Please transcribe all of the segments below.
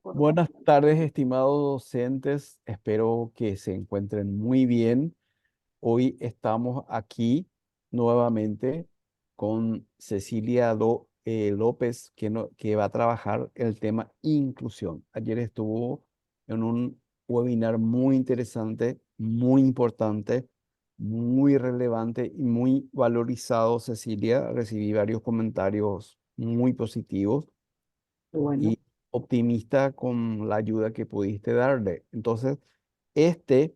Buenas tardes, estimados docentes. Espero que se encuentren muy bien. Hoy estamos aquí nuevamente con Cecilia López, que va a trabajar el tema inclusión. Ayer estuvo en un webinar muy interesante, muy importante, muy relevante y muy valorizado, Cecilia. Recibí varios comentarios muy positivos Bueno, y optimista con la ayuda que pudiste darle. Entonces, este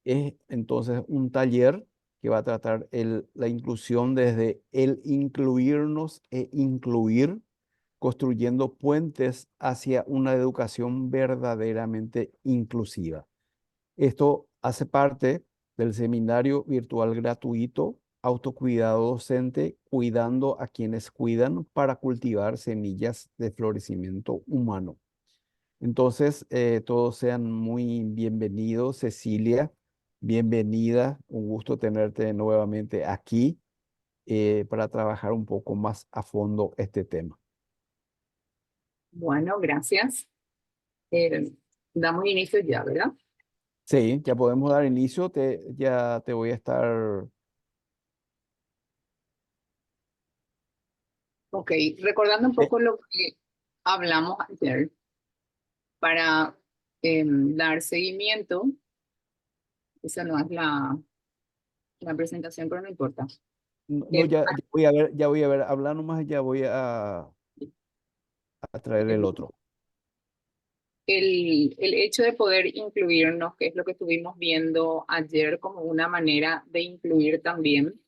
es entonces un taller que va a tratar la inclusión desde el incluirnos e incluir, construyendo puentes hacia una educación verdaderamente inclusiva. Esto hace parte del seminario virtual gratuito Autocuidado Docente, cuidando a quienes cuidan para cultivar semillas de florecimiento humano. Entonces, todos sean muy bienvenidos. Cecilia, bienvenida. Un gusto tenerte nuevamente aquí para trabajar un poco más a fondo este tema. bueno, gracias. Eh, Damos inicio ya, ¿verdad? Sí, ya podemos dar inicio. Ya te voy a estar... Ok, recordando un eh, poco lo que hablamos ayer para dar seguimiento, esa no es la presentación, pero no importa. no, no, Eh, ya ya voy a ver, hablar nomás, ya voy a traer el otro. el hecho de poder incluirnos, que es lo que estuvimos viendo ayer como una manera de incluir también,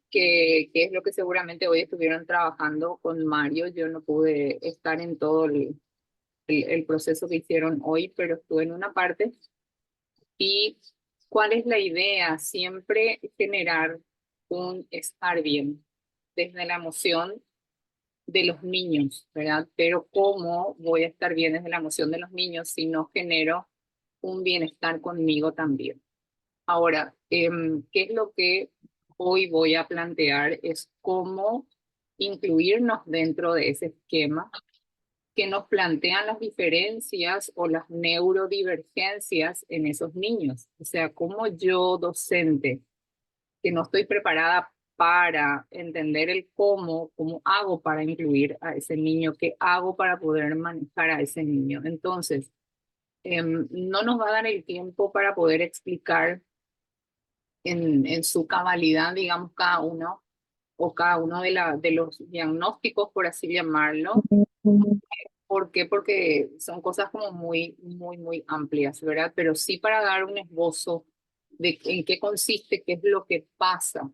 que es lo que seguramente hoy estuvieron trabajando con Mario. Yo no pude estar en todo el proceso que hicieron hoy, pero estuve en una parte. ¿Y cuál es la idea? Siempre generar un estar bien desde la emoción de los niños, ¿verdad? Pero ¿cómo voy a estar bien desde la emoción de los niños si no genero un bienestar conmigo también? Ahora, ¿qué es lo que hoy voy a plantear? Es cómo incluirnos dentro de ese esquema que nos plantean las diferencias o las neurodivergencias en esos niños. O sea, como yo, docente, que no estoy preparada para entender el cómo hago para incluir a ese niño, qué hago para poder manejar a ese niño. Entonces, no nos va a dar el tiempo para poder explicar en su cabalidad, digamos, cada uno o cada uno de los diagnósticos, por así llamarlo. ¿Por qué? Porque son cosas como muy amplias, ¿verdad? Pero sí para dar un esbozo de en qué consiste, qué es lo que pasa,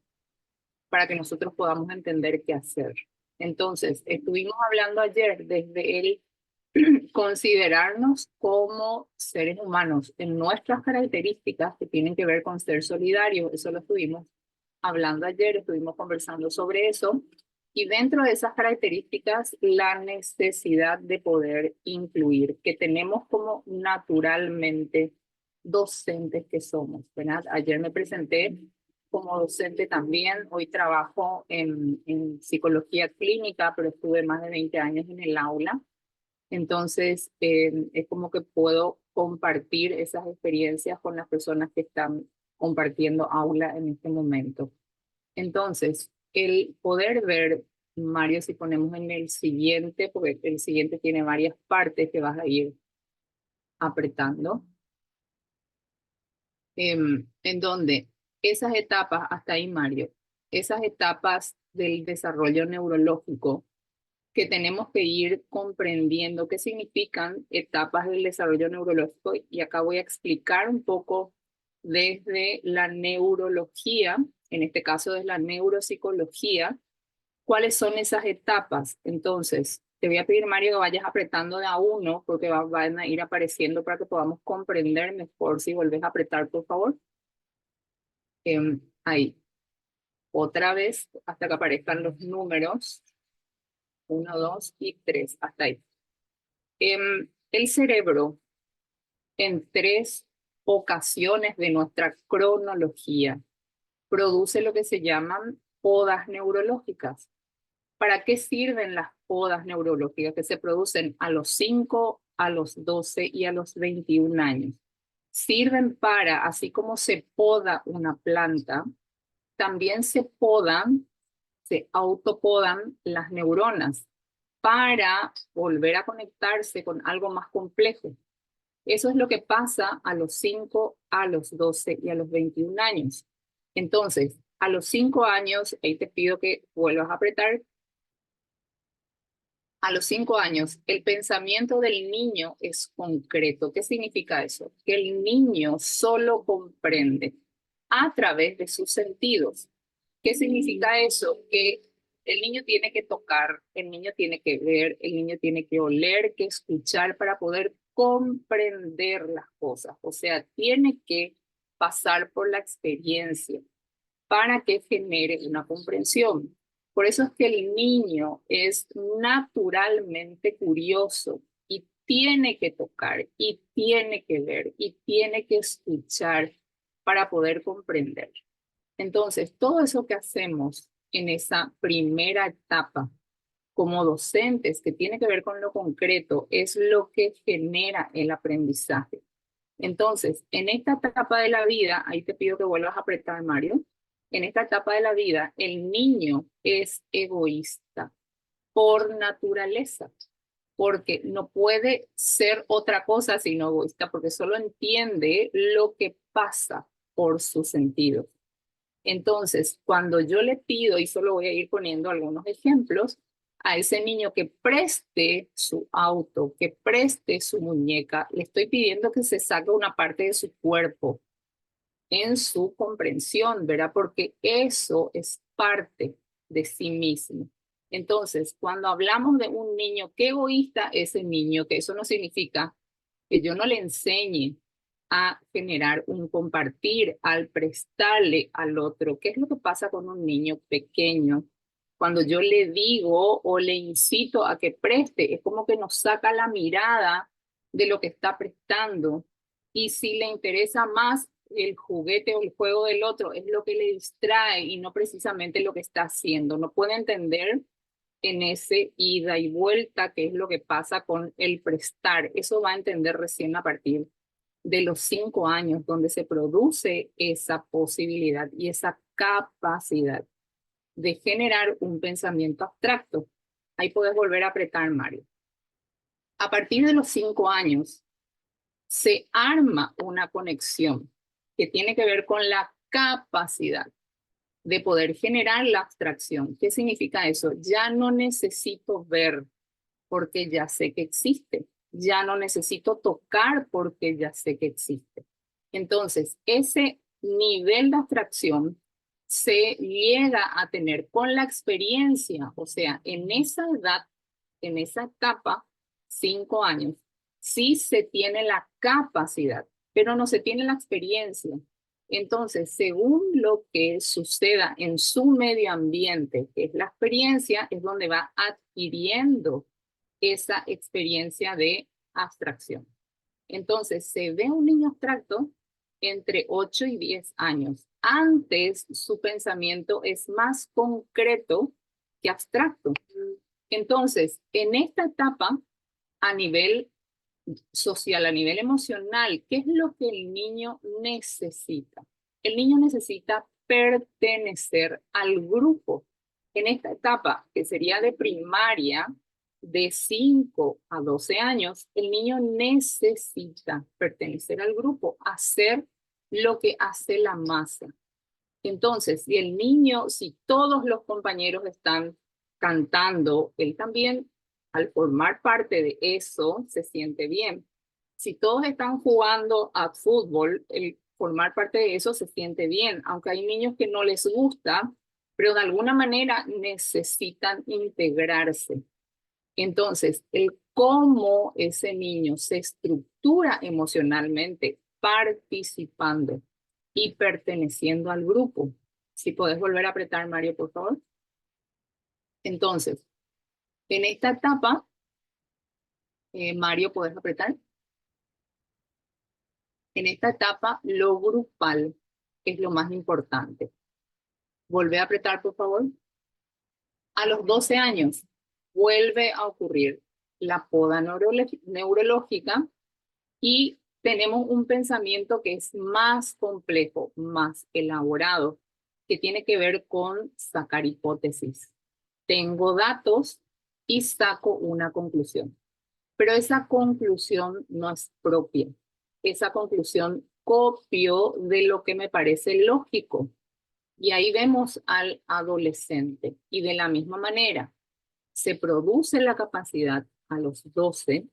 para que nosotros podamos entender qué hacer. Entonces, estuvimos hablando ayer desde el considerarnos como seres humanos en nuestras características que tienen que ver con ser solidarios. Eso lo estuvimos hablando ayer, estuvimos conversando sobre eso. Y dentro de esas características, la necesidad de poder incluir, que tenemos como naturalmente docentes que somos, ¿verdad? Ayer me presenté como docente también, hoy trabajo en psicología clínica, pero estuve más de 20 años en el aula. Entonces, es como que puedo compartir esas experiencias con las personas que están compartiendo aula en este momento. Entonces, el poder ver, Mario, si ponemos en el siguiente, porque el siguiente tiene varias partes que vas a ir apretando, en donde esas etapas, hasta ahí, Mario, esas etapas del desarrollo neurológico que tenemos que ir comprendiendo qué significan etapas del desarrollo neurológico, y acá voy a explicar un poco desde la neurología, en este caso desde la neuropsicología, cuáles son esas etapas. Entonces, te voy a pedir, Mario, que vayas apretando de a uno porque van a ir apareciendo para que podamos comprender mejor. Si vuelves a apretar, por favor. Ahí, otra vez, hasta que aparezcan los números, uno, dos y tres, hasta ahí. El cerebro, en tres ocasiones de nuestra cronología, produce lo que se llaman podas neurológicas. ¿Para qué sirven las podas neurológicas que se producen a los 5 a los 12 y a los 21 años. Sirven para, así como se poda una planta, también se autopodan las neuronas para volver a conectarse con algo más complejo. Eso es lo que pasa a los 5, a los 12 y a los 21 años. Entonces, a los 5 años, ahí te pido que vuelvas a apretar. A los 5 años, el pensamiento del niño es concreto. ¿Qué significa eso? Que el niño solo comprende a través de sus sentidos. ¿Qué significa eso? Que el niño tiene que tocar, el niño tiene que ver, el niño tiene que oler, que escuchar para poder comprender las cosas. O sea, tiene que pasar por la experiencia para que genere una comprensión. Por eso es que el niño es naturalmente curioso y tiene que tocar y tiene que ver y tiene que escuchar para poder comprender. Entonces, todo eso que hacemos en esa primera etapa como docentes que tiene que ver con lo concreto es lo que genera el aprendizaje. Entonces, en esta etapa de la vida, ahí te pido que vuelvas a apretar, Mario, en esta etapa de la vida, el niño es egoísta por naturaleza, porque no puede ser otra cosa sino egoísta, porque solo entiende lo que pasa por sus sentidos. Entonces, cuando yo le pido, y solo voy a ir poniendo algunos ejemplos, a ese niño que preste su auto, que preste su muñeca, le estoy pidiendo que se saque una parte de su cuerpo en su comprensión, ¿verdad? Porque eso es parte de sí mismo. Entonces, cuando hablamos de un niño, qué egoísta ese niño, que eso no significa que yo no le enseñe a generar un compartir, al prestarle al otro. ¿Qué es lo que pasa con un niño pequeño? Cuando yo le digo o le incito a que preste, es como que nos saca la mirada de lo que está prestando. Y si le interesa más el juguete o el juego del otro, es lo que le distrae y no precisamente lo que está haciendo. No puede entender en ese ida y vuelta, que es lo que pasa con el prestar. Eso va a entender recién a partir de los 5 años, donde se produce esa posibilidad y esa capacidad de generar un pensamiento abstracto. Ahí puedes volver a apretar, Mario. A partir de los 5 años, se arma una conexión que tiene que ver con la capacidad de poder generar la abstracción. ¿Qué significa eso? Ya no necesito ver porque ya sé que existe. Ya no necesito tocar porque ya sé que existe. Entonces, ese nivel de abstracción se llega a tener con la experiencia, o sea, en esa edad, en esa etapa, 5 años, sí se tiene la capacidad, pero no se tiene la experiencia. Entonces, según lo que suceda en su medio ambiente, que es la experiencia, es donde va adquiriendo esa experiencia de abstracción. Entonces, se ve un niño abstracto entre 8 y 10 años. Antes, su pensamiento es más concreto que abstracto. Entonces, en esta etapa, a nivel social, a nivel emocional, ¿qué es lo que el niño necesita? El niño necesita pertenecer al grupo. En esta etapa, que sería de primaria, de 5 a 12 años, el niño necesita pertenecer al grupo, hacer lo que hace la masa. Entonces, si el niño, si todos los compañeros están cantando, él también, al formar parte de eso, se siente bien. Si todos están jugando a fútbol, el formar parte de eso se siente bien, aunque hay niños que no les gusta, pero de alguna manera necesitan integrarse. Entonces, el cómo ese niño se estructura emocionalmente participando y perteneciendo al grupo. Si puedes volver a apretar, Mario, por favor. Entonces, en esta etapa, Mario, puedes apretar. En esta etapa, lo grupal es lo más importante. Volve a apretar, por favor. A los 12 años, vuelve a ocurrir. la poda neurológica y tenemos un pensamiento que es más complejo, más elaborado, que tiene que ver con sacar hipótesis. Tengo datos y saco una conclusión, pero esa conclusión no es propia. Esa conclusión copio de lo que me parece lógico. Y ahí vemos al adolescente. Y de la misma manera, se produce la capacidad a los 12,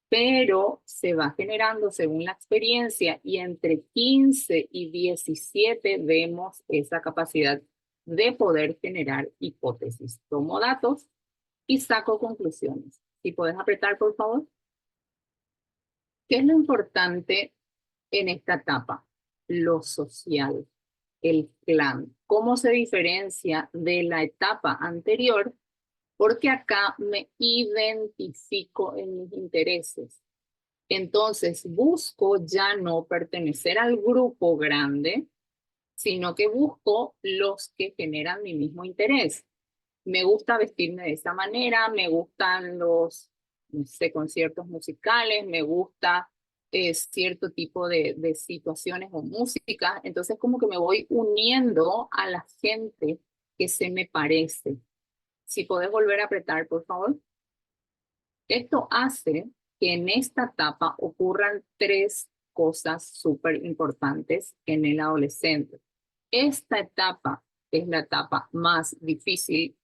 pero se va generando según la experiencia y entre 15 y 17 vemos esa capacidad de poder generar hipótesis. Tomo datos y saco conclusiones. Si puedes apretar, por favor. ¿Qué es lo importante en esta etapa? Lo social, el clan. ¿Cómo se diferencia de la etapa anterior? Porque acá me identifico en mis intereses. Entonces busco ya no pertenecer al grupo grande, sino que busco los que generan mi mismo interés. Me gusta vestirme de esa manera, me gustan los, no sé, conciertos musicales, me gusta cierto tipo de situaciones o música. Entonces como que me voy uniendo a la gente que se me parece. Si podés volver a apretar, por favor. Esto hace que en esta etapa ocurran tres cosas súper importantes en el adolescente. Esta etapa es la etapa más difícil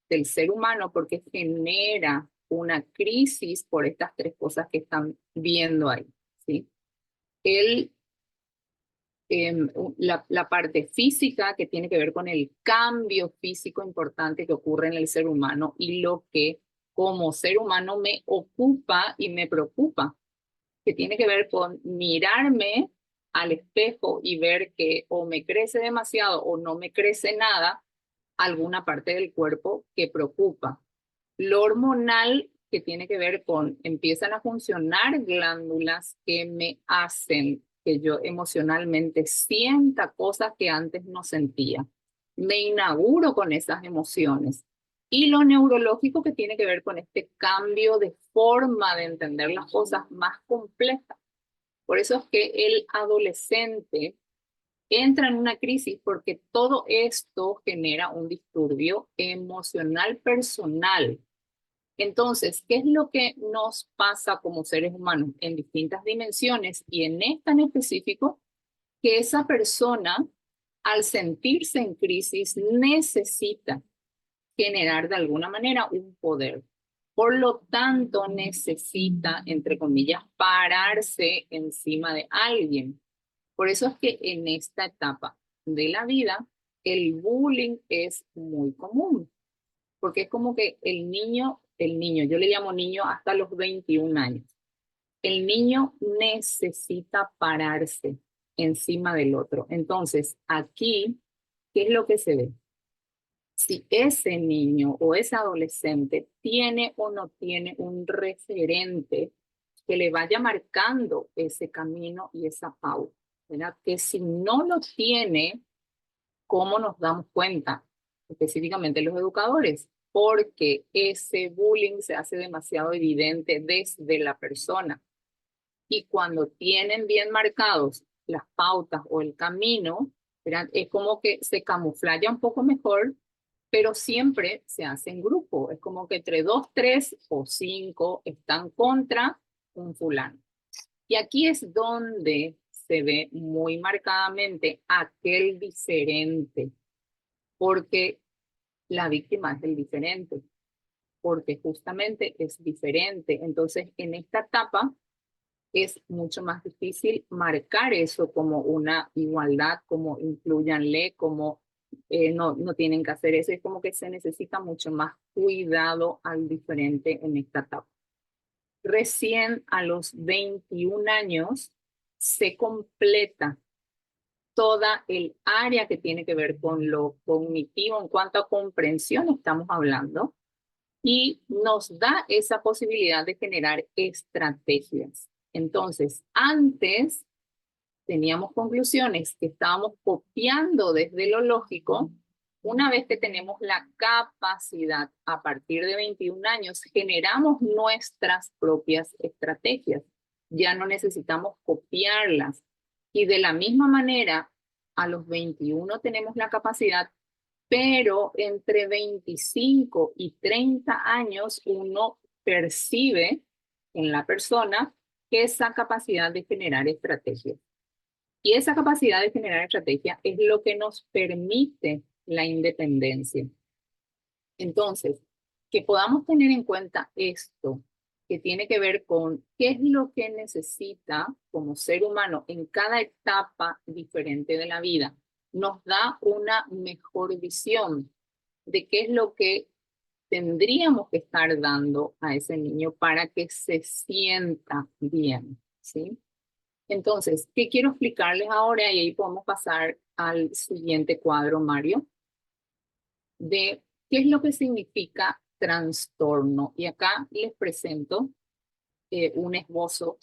del ser humano porque genera una crisis por estas tres cosas que están viendo ahí, ¿sí? El, la parte física que tiene que ver con el cambio físico importante que ocurre en el ser humano y lo que como ser humano me ocupa y me preocupa, que tiene que ver con mirarme al espejo y ver que o me crece demasiado o no me crece nada, alguna parte del cuerpo que preocupa. Lo hormonal que tiene que ver con, empiezan a funcionar glándulas que me hacen que yo emocionalmente sienta cosas que antes no sentía. Me inauguro con esas emociones. Y lo neurológico que tiene que ver con este cambio de forma de entender las cosas más complejas. Por eso es que el adolescente entra en una crisis porque todo esto genera un disturbio emocional personal. Entonces, ¿qué es lo que nos pasa como seres humanos en distintas dimensiones y en esta en específico? Que esa persona, al sentirse en crisis, necesita generar de alguna manera un poder. Por lo tanto, necesita, entre comillas, pararse encima de alguien. Por eso es que en esta etapa de la vida, el bullying es muy común, porque es como que el niño, yo le llamo niño hasta los 21 años, el niño necesita pararse encima del otro. Entonces, aquí, ¿qué es lo que se ve? Si ese niño o ese adolescente tiene o no tiene un referente que le vaya marcando ese camino y esa pauta, ¿verdad? Que si no lo tiene, ¿cómo nos damos cuenta? Específicamente los educadores, porque ese bullying se hace demasiado evidente desde la persona. Y cuando tienen bien marcados las pautas o el camino, ¿verdad? Es como que se camuflaya un poco mejor, pero siempre se hace en grupo. Es como que entre dos, tres o cinco están contra un fulano. Y aquí es donde se ve muy marcadamente aquel diferente, porque la víctima es el diferente, porque justamente es diferente. Entonces, en esta etapa es mucho más difícil marcar eso como una igualdad, como incluyanle, como no tienen que hacer eso. Es como que se necesita mucho más cuidado al diferente en esta etapa. Recién a los 21 años se completa toda el área que tiene que ver con lo cognitivo en cuanto a comprensión estamos hablando y nos da esa posibilidad de generar estrategias. Entonces, antes teníamos conclusiones que estábamos copiando desde lo lógico una vez que tenemos la capacidad, a partir de 21 años, generamos nuestras propias estrategias. Ya no necesitamos copiarlas. Y de la misma manera, a los 21 tenemos la capacidad, pero entre 25 y 30 años uno percibe en la persona esa capacidad de generar estrategias. Y esa capacidad de generar estrategia es lo que nos permite la independencia. Entonces, que podamos tener en cuenta esto, que tiene que ver con qué es lo que necesita como ser humano en cada etapa diferente de la vida, nos da una mejor visión de qué es lo que tendríamos que estar dando a ese niño para que se sienta bien, ¿sí? Entonces, ¿qué quiero explicarles ahora? Y ahí podemos pasar al siguiente cuadro, Mario, de qué es lo que significa trastorno. Y acá les presento un esbozo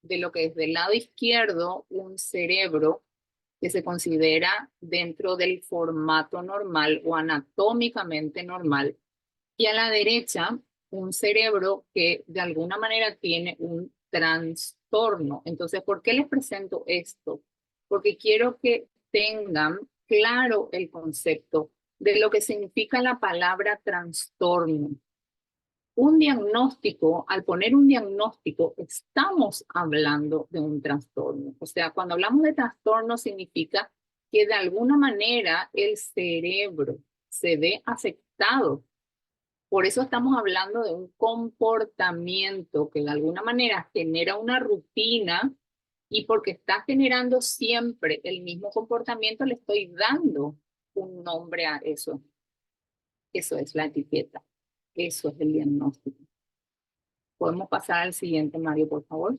de lo que es del lado izquierdo un cerebro que se considera dentro del formato normal o anatómicamente normal, y a la derecha un cerebro que de alguna manera tiene un trastorno. Entonces, ¿por qué les presento esto? Porque quiero que tengan claro el concepto de lo que significa la palabra trastorno. Un diagnóstico, al poner un diagnóstico, estamos hablando de un trastorno. O sea, cuando hablamos de trastorno significa que de alguna manera el cerebro se ve afectado. Por eso estamos hablando de un comportamiento que de alguna manera genera una rutina, y porque está generando siempre el mismo comportamiento, le estoy dando un nombre a eso. Eso es la etiqueta. Eso es el diagnóstico. Podemos pasar al siguiente, Mario, por favor.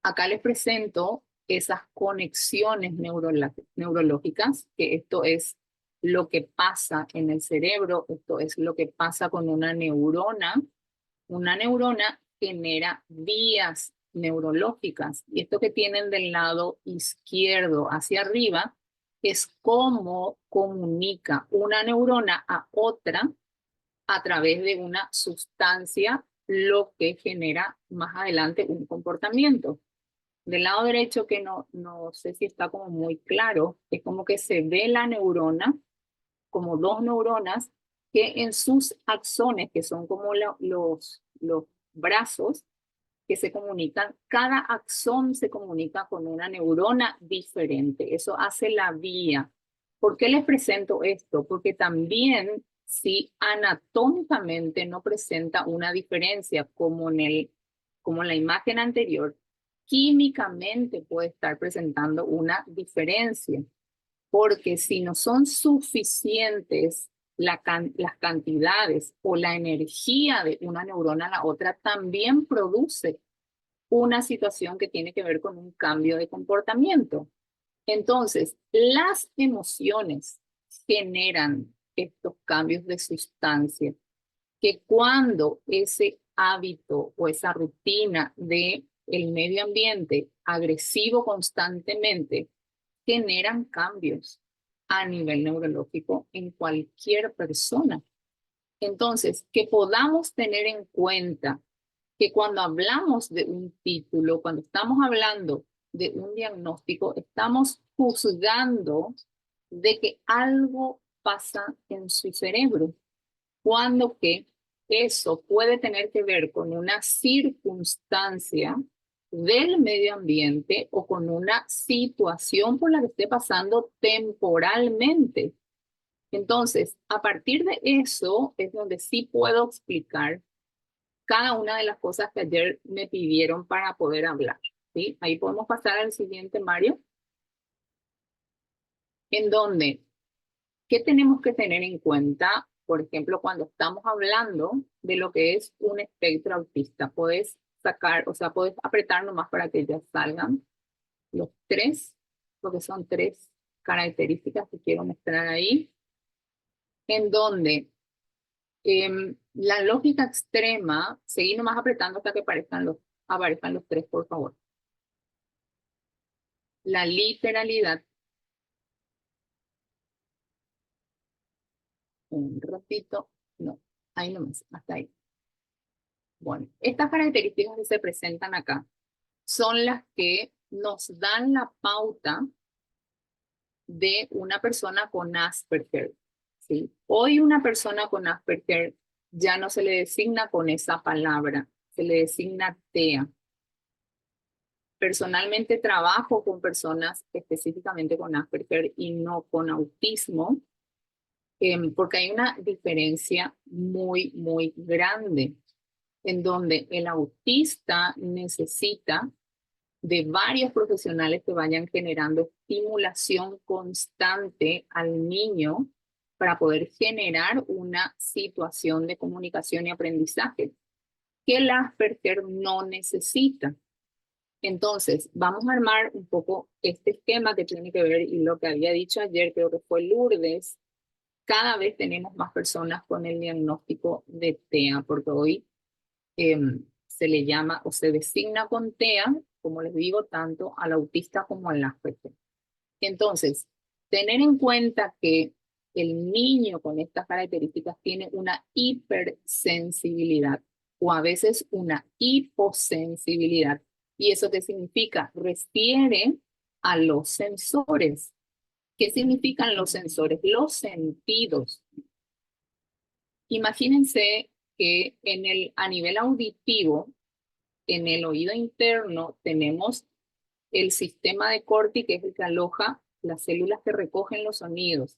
Acá les presento esas conexiones neurológicas, que esto es lo que pasa en el cerebro, esto es lo que pasa con una neurona. Una neurona genera vías neurológicas, y esto que tienen del lado izquierdo hacia arriba es cómo comunica una neurona a otra a través de una sustancia, lo que genera más adelante un comportamiento. Del lado derecho, que no sé si está como muy claro, es como que se ve la neurona como dos neuronas que en sus axones, que son como los brazos que se comunican, cada axón se comunica con una neurona diferente. Eso hace la vía. ¿Por qué les presento esto? Porque también si anatómicamente no presenta una diferencia como como en la imagen anterior, químicamente puede estar presentando una diferencia, porque si no son suficientes las cantidades o la energía de una neurona a la otra, también produce una situación que tiene que ver con un cambio de comportamiento. Entonces, las emociones generan estos cambios de sustancia, que cuando ese hábito o esa rutina de el medio ambiente agresivo constantemente generan cambios a nivel neurológico en cualquier persona. Entonces, que podamos tener en cuenta que cuando hablamos de un título, cuando estamos hablando de un diagnóstico, estamos juzgando de que algo pasa en su cerebro, cuando que eso puede tener que ver con una circunstancia del medio ambiente o con una situación por la que esté pasando temporalmente. Entonces, a partir de eso es donde sí puedo explicar cada una de las cosas que ayer me pidieron para poder hablar, ¿sí? Ahí podemos pasar al siguiente, Mario, en donde, ¿qué tenemos que tener en cuenta? Por ejemplo, cuando estamos hablando de lo que es un espectro autista, puedes sacar, o sea, puedes apretar nomás para que ya salgan los tres, porque son tres características que quiero mostrar ahí, en donde la lógica extrema, seguí nomás apretando hasta que aparezcan los tres, por favor. La literalidad, Un ratito, no, ahí nomás, hasta ahí. Bueno, estas características que se presentan acá son las que nos dan la pauta de una persona con Asperger, ¿sí? Hoy una persona con Asperger ya no se le designa con esa palabra, se le designa TEA. Personalmente trabajo con personas específicamente con Asperger y no con autismo, porque hay una diferencia muy, muy grande en donde el autista necesita de varios profesionales que vayan generando estimulación constante al niño para poder generar una situación de comunicación y aprendizaje que el Asperger no necesita. Entonces, vamos a armar un poco este esquema que tiene que ver, y lo que había dicho ayer, creo que fue Lourdes, cada vez tenemos más personas con el diagnóstico de TEA, porque hoy se le llama o se designa con TEA, como les digo, tanto al autista como al Asperger. Entonces, tener en cuenta que el niño con estas características tiene una hipersensibilidad o a veces una hiposensibilidad. ¿Y eso qué significa? Refiere a los sensores. ¿Qué significan los sensores? Los sentidos. Imagínense que a nivel auditivo, en el oído interno, tenemos el sistema de Corti, que es el que aloja las células que recogen los sonidos.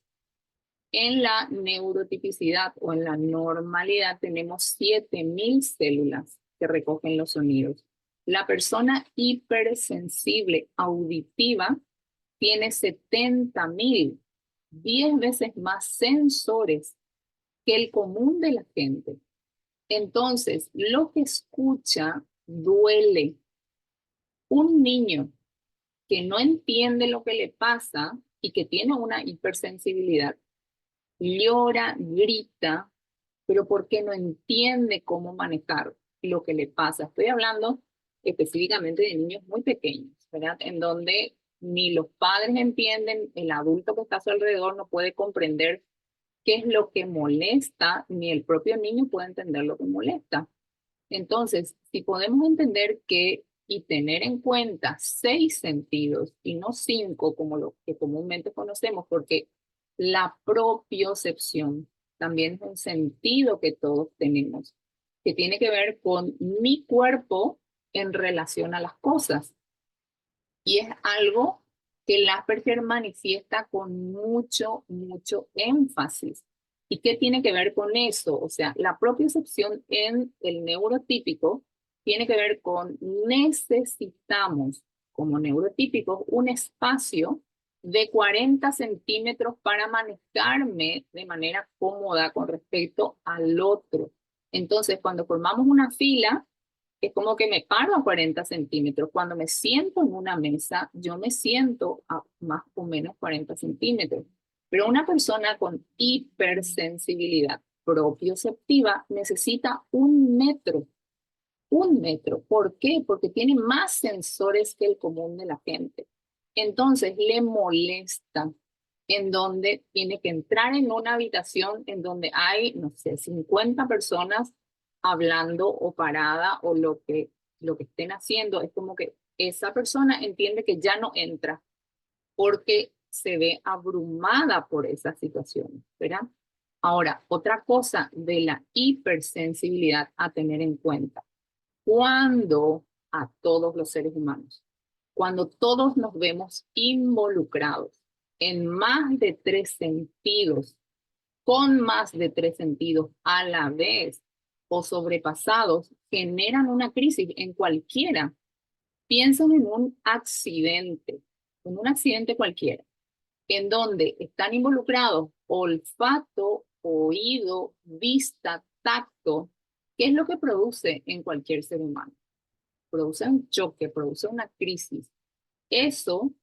En la neurotipicidad o en la normalidad tenemos 7000 células que recogen los sonidos. La persona hipersensible auditiva tiene 70.000, 10 veces más sensores que el común de la gente. Entonces, lo que escucha duele. Un niño que no entiende lo que le pasa y que tiene una hipersensibilidad, llora, grita, pero porque no entiende cómo manejar lo que le pasa. Estoy hablando específicamente de niños muy pequeños, ¿verdad? En donde ni los padres entienden, el adulto que está a su alrededor no puede comprender qué es lo que molesta, ni el propio niño puede entender lo que molesta. Entonces, si podemos entender que y tener en cuenta 6 sentidos y no 5 como lo que comúnmente conocemos, porque la propiocepción también es un sentido que todos tenemos, que tiene que ver con mi cuerpo en relación a las cosas. Y es algo que el Asperger manifiesta con mucho, mucho énfasis. ¿Y qué tiene que ver con eso? O sea, la propiocepción en el neurotípico tiene que ver con necesitamos, como neurotípicos, un espacio de 40 centímetros para manejarme de manera cómoda con respecto al otro. Entonces, cuando formamos una fila, es como que me paro a 40 centímetros. Cuando me siento en una mesa, yo me siento a más o menos 40 centímetros. Pero una persona con hipersensibilidad propioceptiva necesita 1 metro. 1 metro. ¿Por qué? Porque tiene más sensores que el común de la gente. Entonces le molesta en donde tiene que entrar en una habitación en donde hay, no sé, 50 personas hablando o parada o lo que estén haciendo. Es como que esa persona entiende que ya no entra porque se ve abrumada por esa situación, ¿verdad? Ahora, otra cosa de la hipersensibilidad a tener en cuenta cuando a todos los seres humanos, cuando todos nos vemos involucrados en más de 3 sentidos, con más de 3 sentidos a la vez o sobrepasados, generan una crisis en cualquiera. Piensen en un accidente cualquiera, en donde están involucrados olfato, oído, vista, tacto. ¿Qué es lo que produce en cualquier ser humano? Produce un choque, produce una crisis. Eso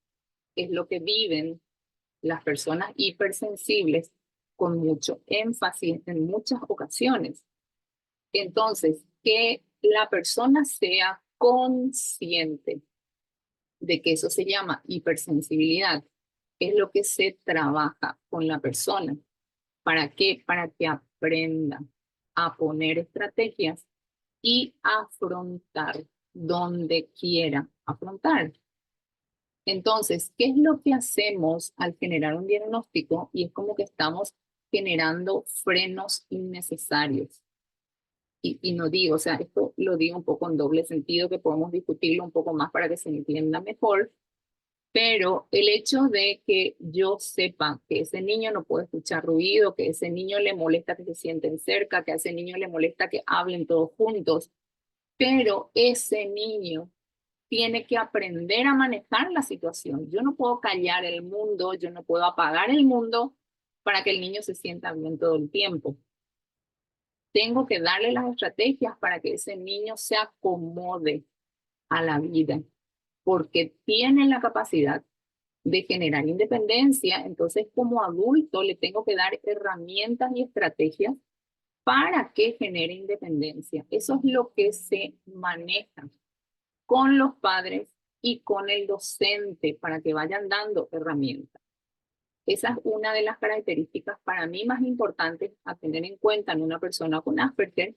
es lo que viven las personas hipersensibles con mucho énfasis en muchas ocasiones. Entonces, que la persona sea consciente de que eso se llama hipersensibilidad es lo que se trabaja con la persona. ¿Para qué? Para que aprenda a poner estrategias y afrontar donde quiera afrontar. Entonces, ¿qué es lo que hacemos al generar un diagnóstico? Y es como que estamos generando frenos innecesarios. Y no digo, o sea, esto lo digo un poco en doble sentido, que podemos discutirlo un poco más para que se entienda mejor, pero el hecho de que yo sepa que ese niño no puede escuchar ruido, que ese niño le molesta que se sienten cerca, que a ese niño le molesta que hablen todos juntos, pero ese niño tiene que aprender a manejar la situación. Yo no puedo callar el mundo, yo no puedo apagar el mundo para que el niño se sienta bien todo el tiempo. Tengo que darle las estrategias para que ese niño se acomode a la vida, porque tiene la capacidad de generar independencia. Entonces, como adulto, le tengo que dar herramientas y estrategias para que genere independencia. Eso es lo que se maneja con los padres y con el docente para que vayan dando herramientas. Esa es una de las características para mí más importantes a tener en cuenta en una persona con Asperger,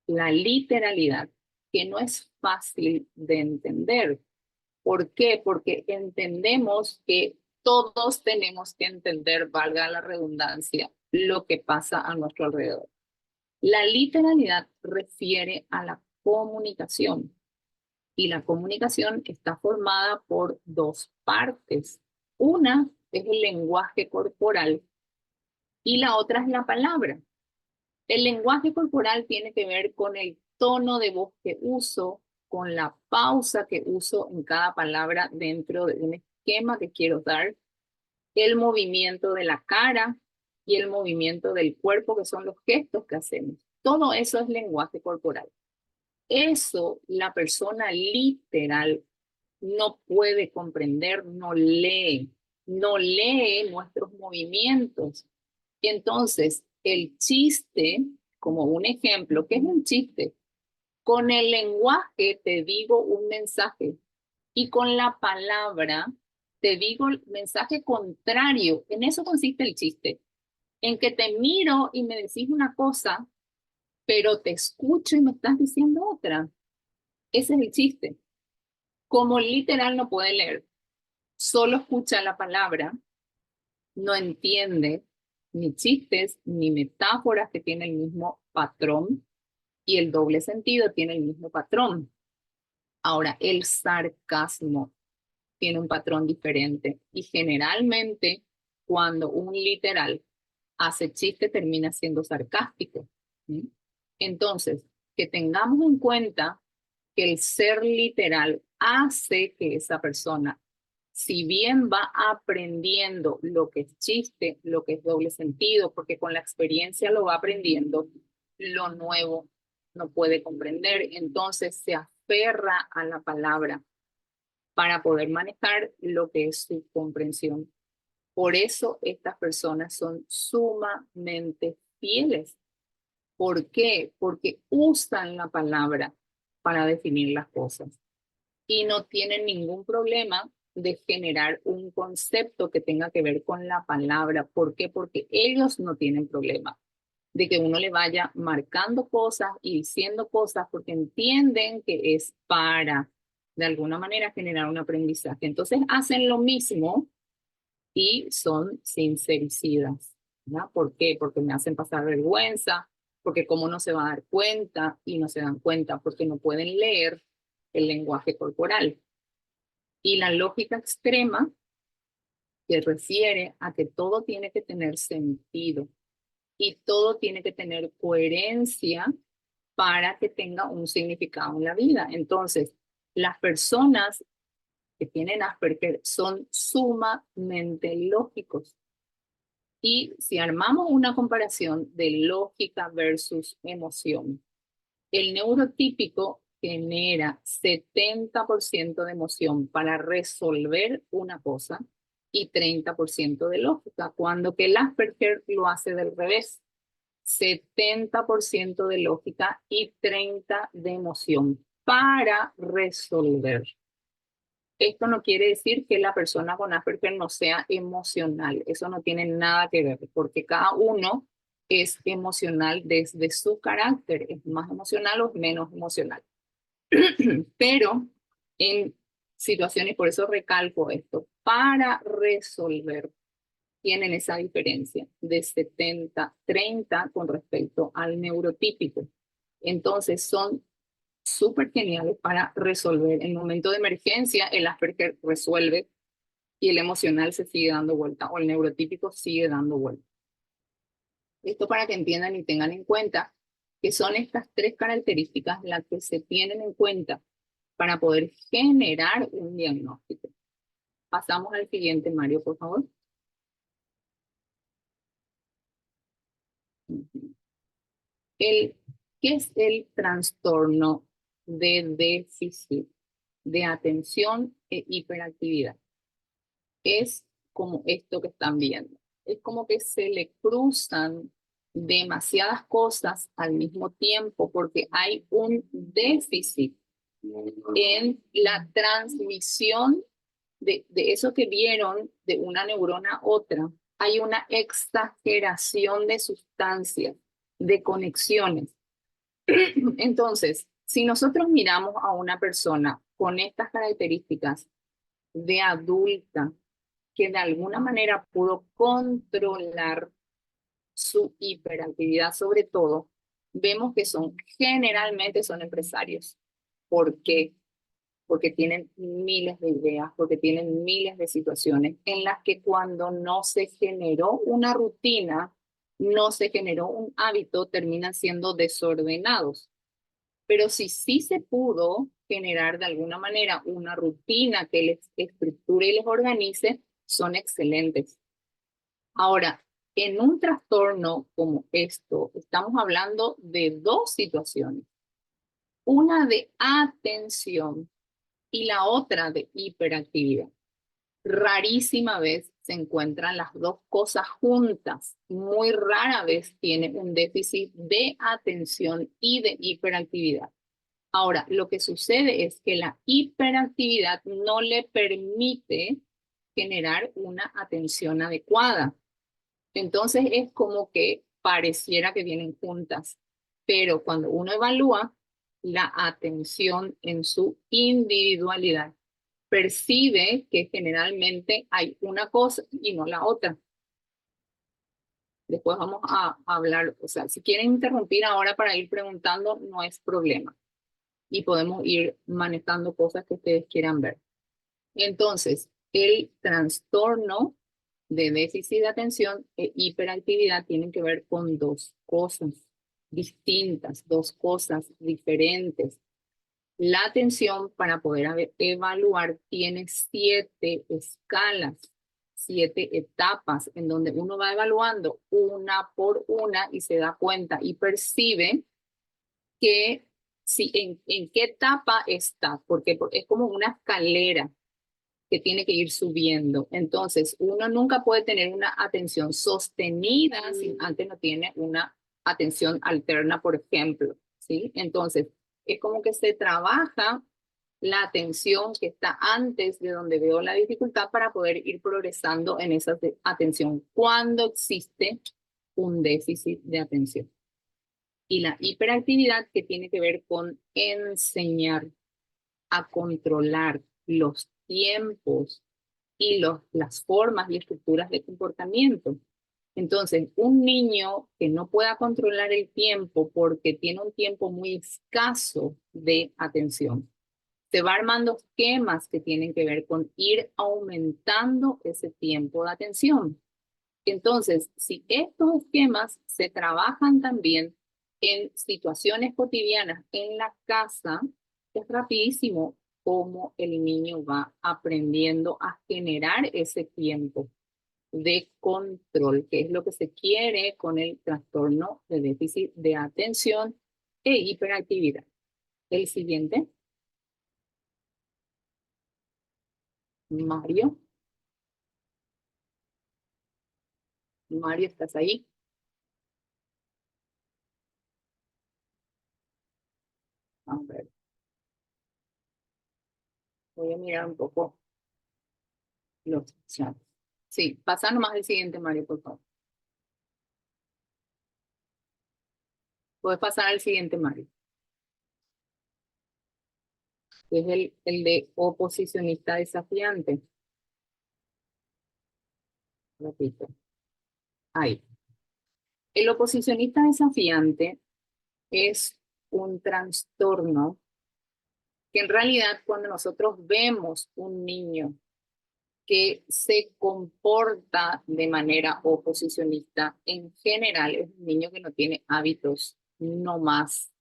la literalidad, que no es fácil de entender. ¿Por qué? Porque entendemos que todos tenemos que entender, valga la redundancia, lo que pasa a nuestro alrededor. La literalidad refiere a la comunicación y la comunicación está formada por dos partes. Una es el lenguaje corporal y la otra es la palabra. El lenguaje corporal tiene que ver con el tono de voz que uso, con la pausa que uso en cada palabra dentro de un esquema que quiero dar, el movimiento de la cara y el movimiento del cuerpo, que son los gestos que hacemos. Todo eso es lenguaje corporal. Eso la persona literal no puede comprender, no lee nuestros movimientos. Entonces, el chiste, como un ejemplo, ¿qué es un chiste? Con el lenguaje te digo un mensaje y con la palabra te digo el mensaje contrario. En eso consiste el chiste, en que te miro y me decís una cosa, pero te escucho y me estás diciendo otra. Ese es el chiste. Como literal no puede leer, solo escucha la palabra, no entiende ni chistes ni metáforas que tienen el mismo patrón y el doble sentido tiene el mismo patrón. Ahora, el sarcasmo tiene un patrón diferente y generalmente cuando un literal hace chiste termina siendo sarcástico. ¿Sí? Entonces, que tengamos en cuenta que el ser literal hace que esa persona, si bien va aprendiendo lo que es chiste, lo que es doble sentido, porque con la experiencia lo va aprendiendo, lo nuevo no puede comprender, entonces se aferra a la palabra para poder manejar lo que es su comprensión. Por eso estas personas son sumamente fieles. ¿Por qué? Porque usan la palabra para definir las cosas y no tienen ningún problema de generar un concepto que tenga que ver con la palabra. ¿Por qué? Porque ellos no tienen problema de que uno le vaya marcando cosas y diciendo cosas porque entienden que es para, de alguna manera, generar un aprendizaje. Entonces hacen lo mismo y son sincericidas, ¿no? ¿Por qué? Porque me hacen pasar vergüenza, porque cómo no se va a dar cuenta y no se dan cuenta porque no pueden leer el lenguaje corporal. Y la lógica extrema que refiere a que todo tiene que tener sentido y todo tiene que tener coherencia para que tenga un significado en la vida. Entonces, las personas que tienen Asperger son sumamente lógicos. Y si armamos una comparación de lógica versus emoción, el neurotípico genera 70% de emoción para resolver una cosa y 30% de lógica, cuando que el Asperger lo hace del revés. 70% de lógica y 30% de emoción para resolver. Esto no quiere decir que la persona con Asperger no sea emocional. Eso no tiene nada que ver, porque cada uno es emocional desde su carácter. Es más emocional o menos emocional. Pero en situaciones, por eso recalco esto, para resolver, tienen esa diferencia de 70-30 con respecto al neurotípico. Entonces son súper geniales para resolver. En momento de emergencia, el Asperger resuelve y el emocional se sigue dando vuelta o el neurotípico sigue dando vuelta. Esto para que entiendan y tengan en cuenta que son estas tres características las que se tienen en cuenta para poder generar un diagnóstico. Pasamos al siguiente, Mario, por favor. ¿Qué es el trastorno de déficit de atención e hiperactividad? Es como esto que están viendo. Es como que se le cruzan demasiadas cosas al mismo tiempo porque hay un déficit en la transmisión de eso que vieron de una neurona a otra. Hay una exageración de sustancias, de conexiones. Entonces, si nosotros miramos a una persona con estas características de adulta, que de alguna manera pudo controlar su hiperactividad, sobre todo, vemos que generalmente son empresarios. ¿Por qué? Porque tienen miles de ideas, porque tienen miles de situaciones en las que cuando no se generó una rutina, no se generó un hábito, terminan siendo desordenados. Pero si sí se pudo generar de alguna manera una rutina que les estructure y les organice, son excelentes. Ahora, en un trastorno como esto, estamos hablando de dos situaciones. Una de atención y la otra de hiperactividad. Rarísima vez se encuentran las dos cosas juntas. Muy rara vez tiene un déficit de atención y de hiperactividad. Ahora, lo que sucede es que la hiperactividad no le permite generar una atención adecuada. Entonces es como que pareciera que vienen juntas, pero cuando uno evalúa la atención en su individualidad, percibe que generalmente hay una cosa y no la otra. Después vamos a hablar, o sea, si quieren interrumpir ahora para ir preguntando, no es problema. Y podemos ir manejando cosas que ustedes quieran ver. Entonces, el trastorno de déficit de atención e hiperactividad tienen que ver con dos cosas distintas, dos cosas diferentes. La atención, para poder evaluar, tiene 7 escalas, 7 etapas en donde uno va evaluando una por una y se da cuenta y percibe que si, en qué etapa está, porque es como una escalera que tiene que ir subiendo. Entonces, uno nunca puede tener una atención sostenida si antes no tiene una atención alterna, por ejemplo, ¿sí? Entonces, es como que se trabaja la atención que está antes de donde veo la dificultad para poder ir progresando en esa atención cuando existe un déficit de atención. Y la hiperactividad que tiene que ver con enseñar a controlar los tiempos y las formas y estructuras de comportamiento. Entonces, un niño que no pueda controlar el tiempo porque tiene un tiempo muy escaso de atención, se va armando esquemas que tienen que ver con ir aumentando ese tiempo de atención. Entonces, si estos esquemas se trabajan también en situaciones cotidianas en la casa, es rapidísimo cómo el niño va aprendiendo a generar ese tiempo de control, que es lo que se quiere con el trastorno de déficit de atención e hiperactividad. El siguiente, Mario. Mario, ¿estás ahí? A ver, Voy a mirar un poco los chats. Sí, pasa nomás el siguiente, Mario, por favor. Puedes pasar al siguiente, Mario. Que es el de oposicionista desafiante. Repito. Ahí. El oposicionista desafiante es un trastorno que en realidad cuando nosotros vemos un niño que se comporta de manera oposicionista, en general es un niño que no tiene hábitos, no más,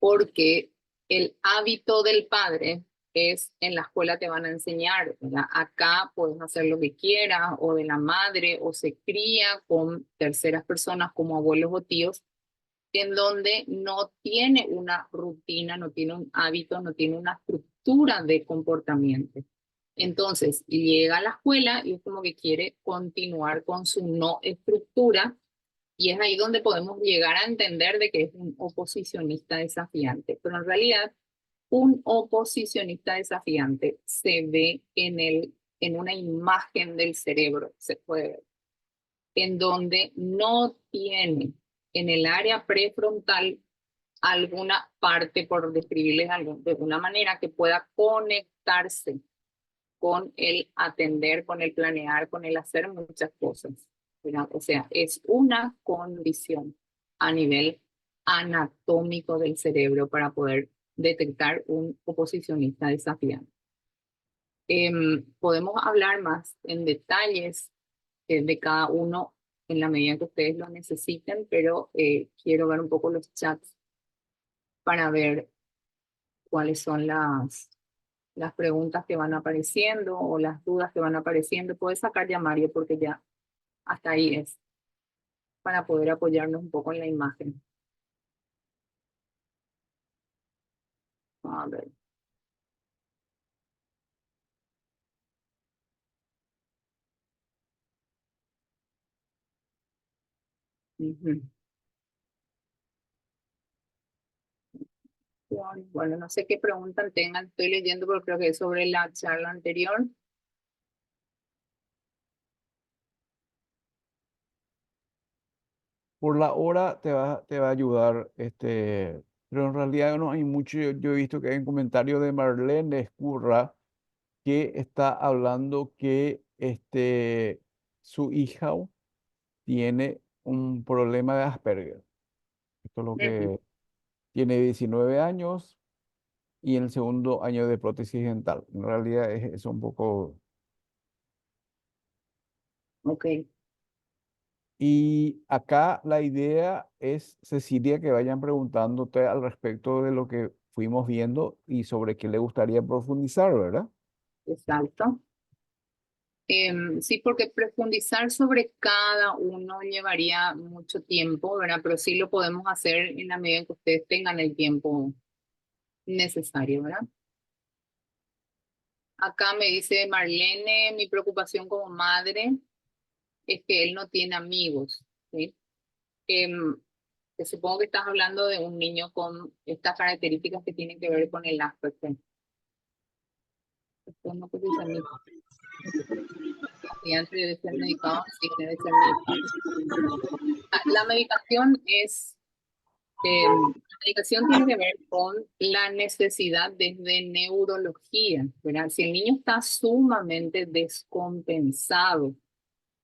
porque el hábito del padre es en la escuela te van a enseñar, ¿verdad? Acá puedes hacer lo que quieras, o de la madre, o se cría con terceras personas como abuelos o tíos, en donde no tiene una rutina, no tiene un hábito, no tiene una estructura de comportamiento. Entonces, llega a la escuela y es como que quiere continuar con su no estructura, y es ahí donde podemos llegar a entender de que es un oposicionista desafiante. Pero en realidad, un oposicionista desafiante se ve en una imagen del cerebro, se puede ver, en donde no tiene en el área prefrontal alguna parte, por describirles algo, de una manera que pueda conectarse con el atender, con el planear, con el hacer muchas cosas, ¿verdad? O sea, es una condición a nivel anatómico del cerebro para poder detectar un oposicionista desafiante. Podemos hablar más en detalles de cada uno en la medida que ustedes lo necesiten, pero quiero ver un poco los chats para ver cuáles son las preguntas que van apareciendo o las dudas que van apareciendo. Puedes sacar ya Mario porque ya hasta ahí es para poder apoyarnos un poco en la imagen. A ver. Ujú. Bueno, no sé qué preguntas tengan, estoy leyendo, pero creo que es sobre la charla anterior. Por la hora te va a ayudar, pero en realidad no hay mucho. Yo he visto que hay un comentario de Marlene Escurra que está hablando que su hija tiene un problema de Asperger. Esto es lo Ujú. que tiene 19 años y en el segundo año de prótesis dental. En realidad es un poco. Ok, Y acá la idea es, Cecilia, que vayan preguntándote al respecto de lo que fuimos viendo y sobre qué le gustaría profundizar, ¿verdad? exacto. Sí, porque profundizar sobre cada uno llevaría mucho tiempo, ¿verdad? Pero sí lo podemos hacer en la medida en que ustedes tengan el tiempo necesario, ¿verdad? Acá me dice Marlene, mi preocupación como madre es que él no tiene amigos, ¿sí? Em, que supongo que estás hablando de un niño con estas características que tienen que ver con el Asperger. Esto no precisa ni antes debe ser medicado, sí, debe ser medicado. La medicación es la medicación tiene que ver con la necesidad desde neurología, ¿verdad? Si el niño está sumamente descompensado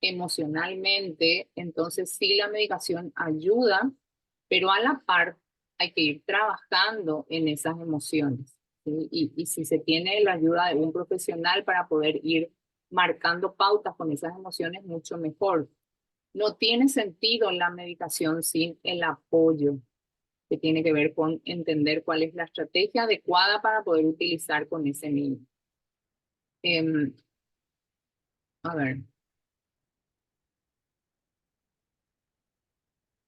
emocionalmente, entonces sí la medicación ayuda, pero a la par hay que ir trabajando en esas emociones, ¿sí? Y si se tiene la ayuda de un profesional para poder ir marcando pautas con esas emociones, mucho mejor. No tiene sentido la medicación sin el apoyo que tiene que ver con entender cuál es la estrategia adecuada para poder utilizar con ese niño. Em, a ver,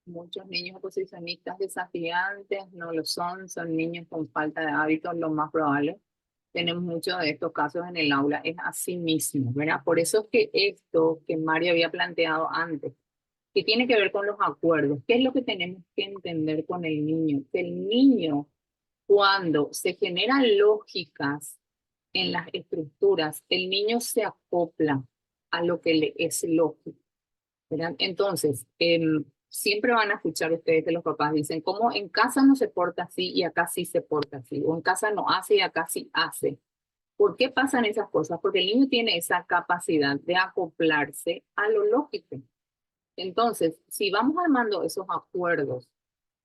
muchos niños oposicionistas desafiantes no lo son, son niños con falta de hábitos, lo más probable. Tenemos muchos de estos casos en el aula, es así mismo, ¿verdad? Por eso es que esto que Mario había planteado antes, que tiene que ver con los acuerdos, ¿qué es lo que tenemos que entender con el niño? Que el niño, cuando se generan lógicas en las estructuras, el niño se acopla a lo que le es lógico, ¿verdad? Entonces, siempre van a escuchar ustedes que los papás dicen, como en casa no se porta así y acá sí se porta así, o en casa no hace y acá sí hace. ¿Por qué pasan esas cosas? Porque el niño tiene esa capacidad de acoplarse a lo lógico. Entonces, si vamos armando esos acuerdos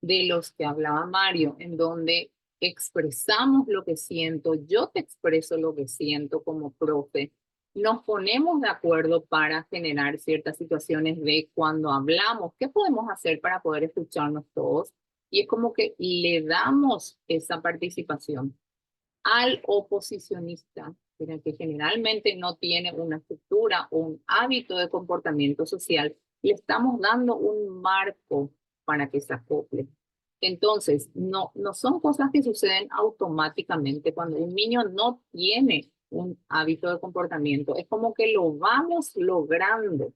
de los que hablaba Mario, en donde expresamos lo que siento, yo te expreso lo que siento como profe, nos ponemos de acuerdo para generar ciertas situaciones de cuando hablamos, ¿qué podemos hacer para poder escucharnos todos? Y es como que le damos esa participación al oposicionista, pero que generalmente no tiene una estructura o un hábito de comportamiento social, le estamos dando un marco para que se acople. Entonces, no son cosas que suceden automáticamente cuando un niño no tiene un hábito de comportamiento. Es como que lo vamos logrando.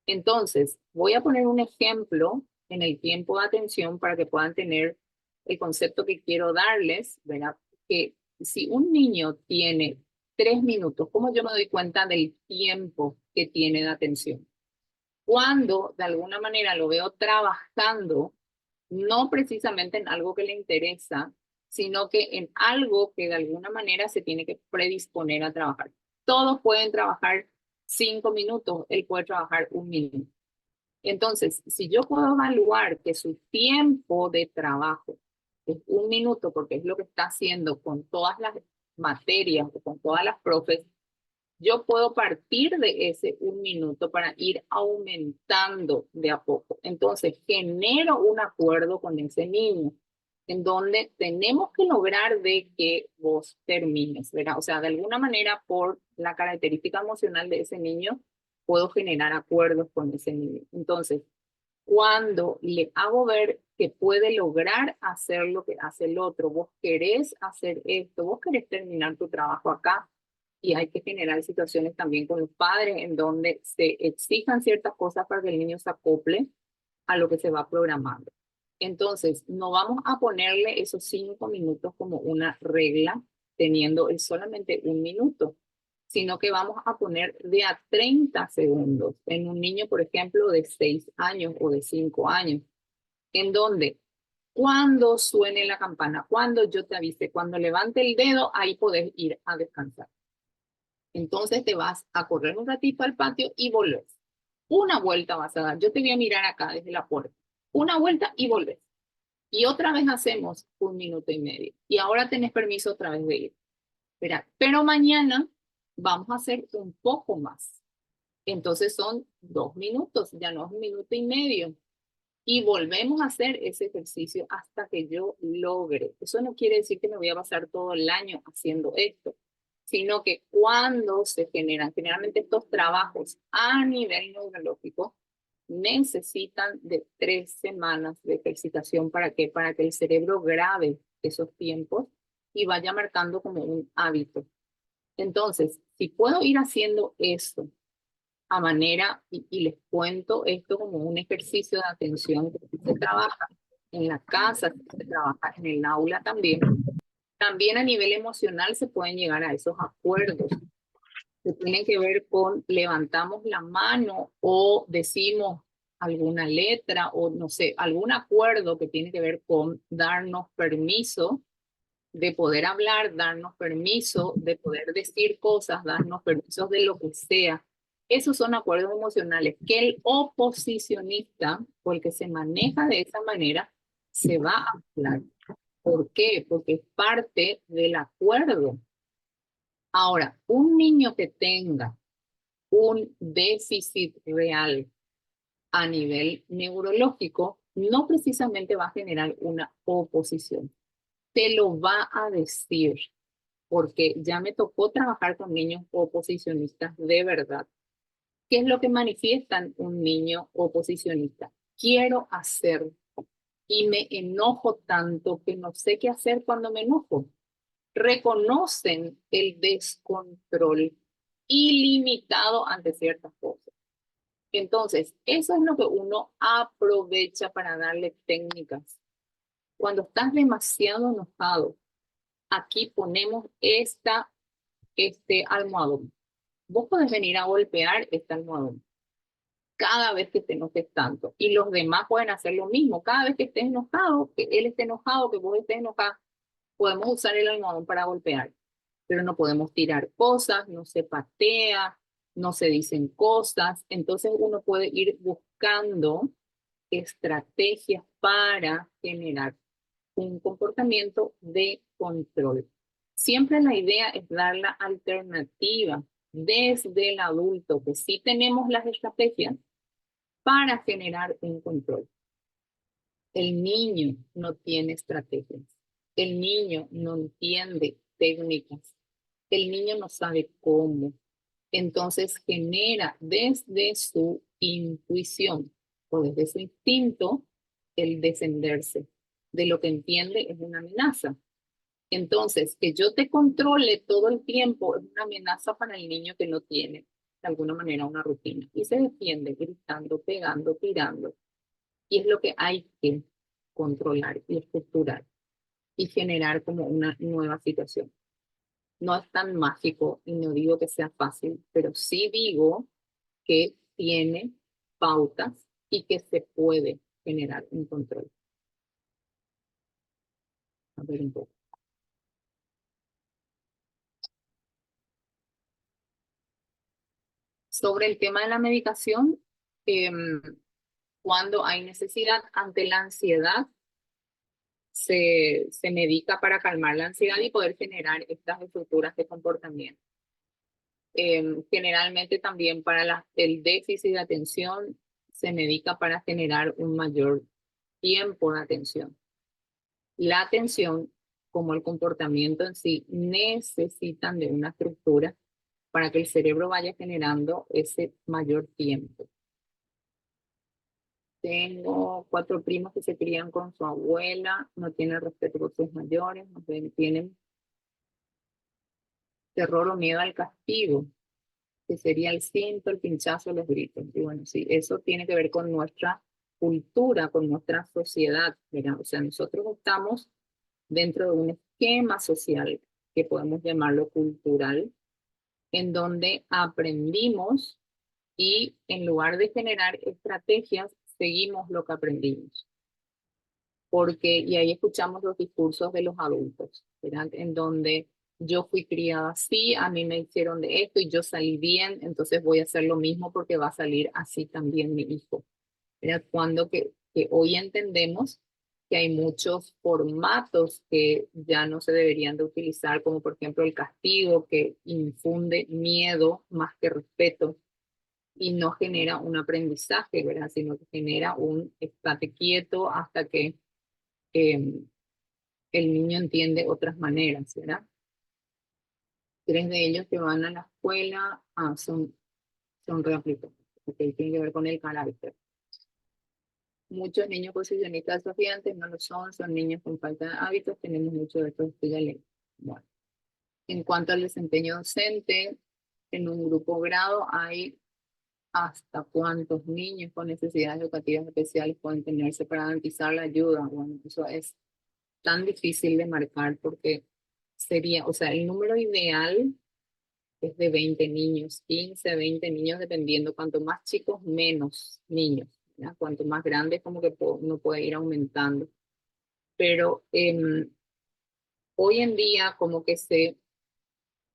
Entonces, voy a poner un ejemplo en el tiempo de atención para que puedan tener el concepto que quiero darles, ¿verdad? Que si un niño tiene 3 minutos, ¿cómo yo me doy cuenta del tiempo que tiene de atención? Cuando de alguna manera lo veo trabajando, no precisamente en algo que le interesa, sino que en algo que de alguna manera se tiene que predisponer a trabajar. Todos pueden trabajar 5 minutos, él puede trabajar 1 minuto. Entonces, si yo puedo evaluar que su tiempo de trabajo es 1 minuto, porque es lo que está haciendo con todas las materias o con todas las profes, yo puedo partir de ese 1 minuto para ir aumentando de a poco. Entonces, genero un acuerdo con ese niño en donde tenemos que lograr de que vos termines, ¿verdad? O sea, de alguna manera, por la característica emocional de ese niño, puedo generar acuerdos con ese niño. Entonces, cuando le hago ver que puede lograr hacer lo que hace el otro, vos querés hacer esto, vos querés terminar tu trabajo acá, y hay que generar situaciones también con los padres en donde se exijan ciertas cosas para que el niño se acople a lo que se va programando. Entonces, no vamos a ponerle esos 5 minutos como una regla, teniendo solamente 1 minuto, sino que vamos a poner de a 30 segundos en un niño, por ejemplo, de 6 años o de 5 años, en donde cuando suene la campana, cuando yo te avise, cuando levante el dedo, ahí podés ir a descansar. Entonces te vas a correr un ratito al patio y volvés. Una vuelta vas a dar. Yo te voy a mirar acá desde la puerta. Una vuelta y volvés. Y otra vez hacemos 1 minuto y medio. Y ahora tenés permiso otra vez de ir. Pero mañana vamos a hacer un poco más. Entonces son 2 minutos, ya no es 1 minuto y medio. Y volvemos a hacer ese ejercicio hasta que yo logre. Eso no quiere decir que me voy a pasar todo el año haciendo esto, sino que cuando se generan, generalmente estos trabajos a nivel neurológico, necesitan de 3 semanas de ejercitación. ¿Para qué? Para que el cerebro grabe esos tiempos y vaya marcando como un hábito. Entonces, si puedo ir haciendo eso a manera, y les cuento esto como un ejercicio de atención que se trabaja en la casa, que se trabaja en el aula también. También a nivel emocional se pueden llegar a esos acuerdos que tienen que ver con levantamos la mano o decimos alguna letra o no sé, algún acuerdo que tiene que ver con darnos permiso de poder hablar, darnos permiso de poder decir cosas, darnos permisos de lo que sea. Esos son acuerdos emocionales que el oposicionista, porque se maneja de esa manera, se va a hablar. ¿Por qué? Porque es parte del acuerdo. Ahora, un niño que tenga un déficit real a nivel neurológico no precisamente va a generar una oposición. Te lo va a decir, porque ya me tocó trabajar con niños oposicionistas de verdad. ¿Qué es lo que manifiestan un niño oposicionista? Quiero hacer y me enojo tanto que no sé qué hacer cuando me enojo. Reconocen el descontrol ilimitado ante ciertas cosas. Entonces, eso es lo que uno aprovecha para darle técnicas. Cuando estás demasiado enojado, aquí ponemos esta este almohadón. Vos podés venir a golpear este almohadón cada vez que te enojes tanto. Y los demás pueden hacer lo mismo. Cada vez que estés enojado, que él esté enojado, que vos estés enojada, podemos usar el almohadón para golpear. Pero no podemos tirar cosas, no se patea, no se dicen cosas. Entonces uno puede ir buscando estrategias para generar un comportamiento de control. Siempre la idea es dar la alternativa desde el adulto, que sí tenemos las estrategias para generar un control. El niño no tiene estrategias. El niño no entiende técnicas. El niño no sabe cómo. Entonces genera desde su intuición o desde su instinto el defenderse de lo que entiende es una amenaza. Entonces, que yo te controle todo el tiempo es una amenaza para el niño que no tiene de alguna manera una rutina y se defiende gritando, pegando, tirando. Y es lo que hay que controlar y estructurar y generar como una nueva situación. No es tan mágico y no digo que sea fácil, pero sí digo que tiene pautas y que se puede generar un control. A ver un poco. Sobre el tema de la medicación, eh, cuando hay necesidad ante la ansiedad, se medica para calmar la ansiedad y poder generar estas estructuras de comportamiento. Generalmente también para el déficit de atención se medica para generar un mayor tiempo de atención. La atención, como el comportamiento en sí, necesitan de una estructura para que el cerebro vaya generando ese mayor tiempo. Tengo 4 primos que se crían con su abuela, no tienen respeto por sus mayores, no tienen terror o miedo al castigo, que sería el cinto, el pinchazo, los gritos. Y bueno, sí, eso tiene que ver con nuestra cultura, con nuestra sociedad, ¿verdad? O sea, nosotros estamos dentro de un esquema social que podemos llamarlo cultural, en donde aprendimos y en lugar de generar estrategias, seguimos lo que aprendimos. Porque, y ahí escuchamos los discursos de los adultos, ¿verdad? En donde yo fui criada así, a mí me hicieron de esto y yo salí bien, entonces voy a hacer lo mismo porque va a salir así también mi hijo. ¿Verdad? Cuando que hoy entendemos que hay muchos formatos que ya no se deberían de utilizar, como por ejemplo el castigo, que infunde miedo más que respeto y no genera un aprendizaje, ¿verdad? Sino que genera un estate quieto hasta que eh, el niño entiende otras maneras, ¿verdad? 3 de ellos que van a la escuela son reaplicados, porque tiene que ver con el carácter. Muchos niños posicionistas desafiantes no lo son niños con falta de hábitos, tenemos muchos de estos estudiantes. Bueno, en cuanto al desempeño docente, en un grupo grado hay hasta cuántos niños con necesidades educativas especiales pueden tenerse para garantizar la ayuda. Bueno, eso es tan difícil de marcar porque sería, o sea, el número ideal es de 20 niños, 15, 20 niños, dependiendo. Cuanto más chicos, menos niños. ¿Ya? Cuanto más grandes, como que uno puede ir aumentando. Pero hoy en día, como que se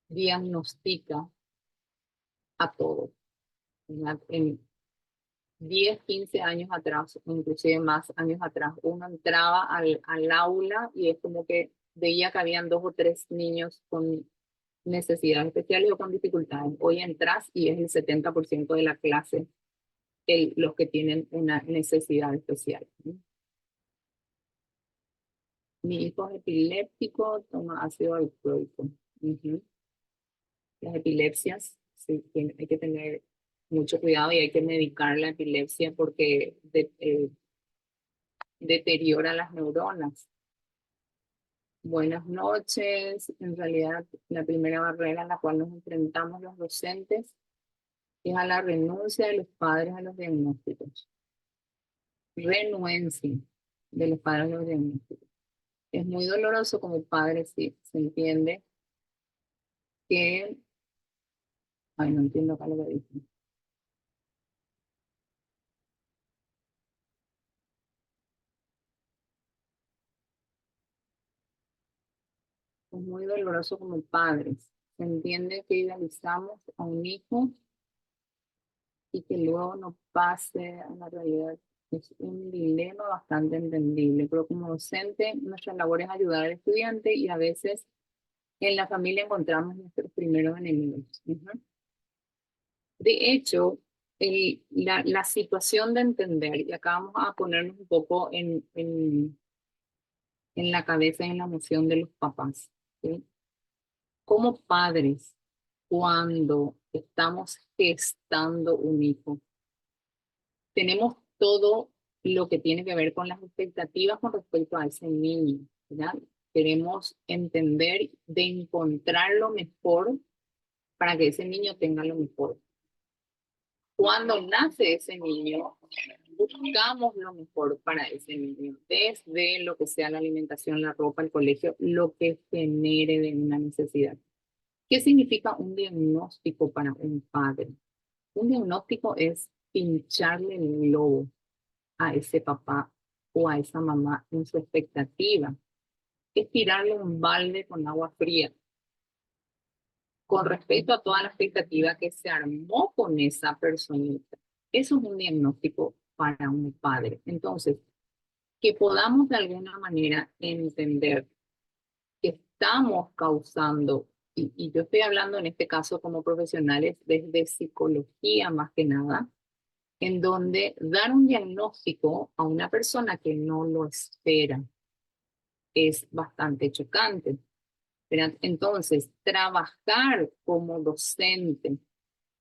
diagnostica a todos. En 10, 15 años atrás, inclusive más años atrás, uno entraba al aula y es como que veía que habían 2 o 3 niños con necesidades especiales o con dificultades. Hoy entras y es el 70% de la clase los que tienen una necesidad especial. Mi hijo es epiléptico, toma ácido valproico. Las epilepsias, sí, hay que tener mucho cuidado y hay que medicar la epilepsia porque deteriora las neuronas. Buenas noches. En realidad, la primera barrera a la cual nos enfrentamos los docentes es a la renuncia de los padres a los diagnósticos. Renuencia de los padres a los diagnósticos. Es muy doloroso como padre, sí, se entiende, que, ay, no entiendo acá lo que dice. Es muy doloroso como padres. Se entiende que idealizamos a un hijo y que luego no pase a la realidad. Es un dilema bastante entendible, pero como docente, nuestra labor es ayudar al estudiante y a veces en la familia encontramos nuestros primeros enemigos. Ujú. De hecho, la situación de entender, y acá vamos a ponernos un poco en la cabeza y en la emoción de los papás, ¿sí? Como padres, cuando estamos gestando un hijo, tenemos todo lo que tiene que ver con las expectativas con respecto a ese niño, ¿verdad? Queremos entender de encontrar lo mejor para que ese niño tenga lo mejor. Cuando nace ese niño, buscamos lo mejor para ese niño, desde lo que sea la alimentación, la ropa, el colegio, lo que genere de una necesidad. ¿Qué significa un diagnóstico para un padre? Un diagnóstico es pincharle el globo a ese papá o a esa mamá en su expectativa. Es tirarle un balde con agua fría con respecto a toda la expectativa que se armó con esa personita. Eso es un diagnóstico para un padre. Entonces, que podamos de alguna manera entender que estamos causando, y yo estoy hablando en este caso como profesionales desde psicología más que nada, en donde dar un diagnóstico a una persona que no lo espera es bastante chocante. ¿Verdad? Entonces, trabajar como docente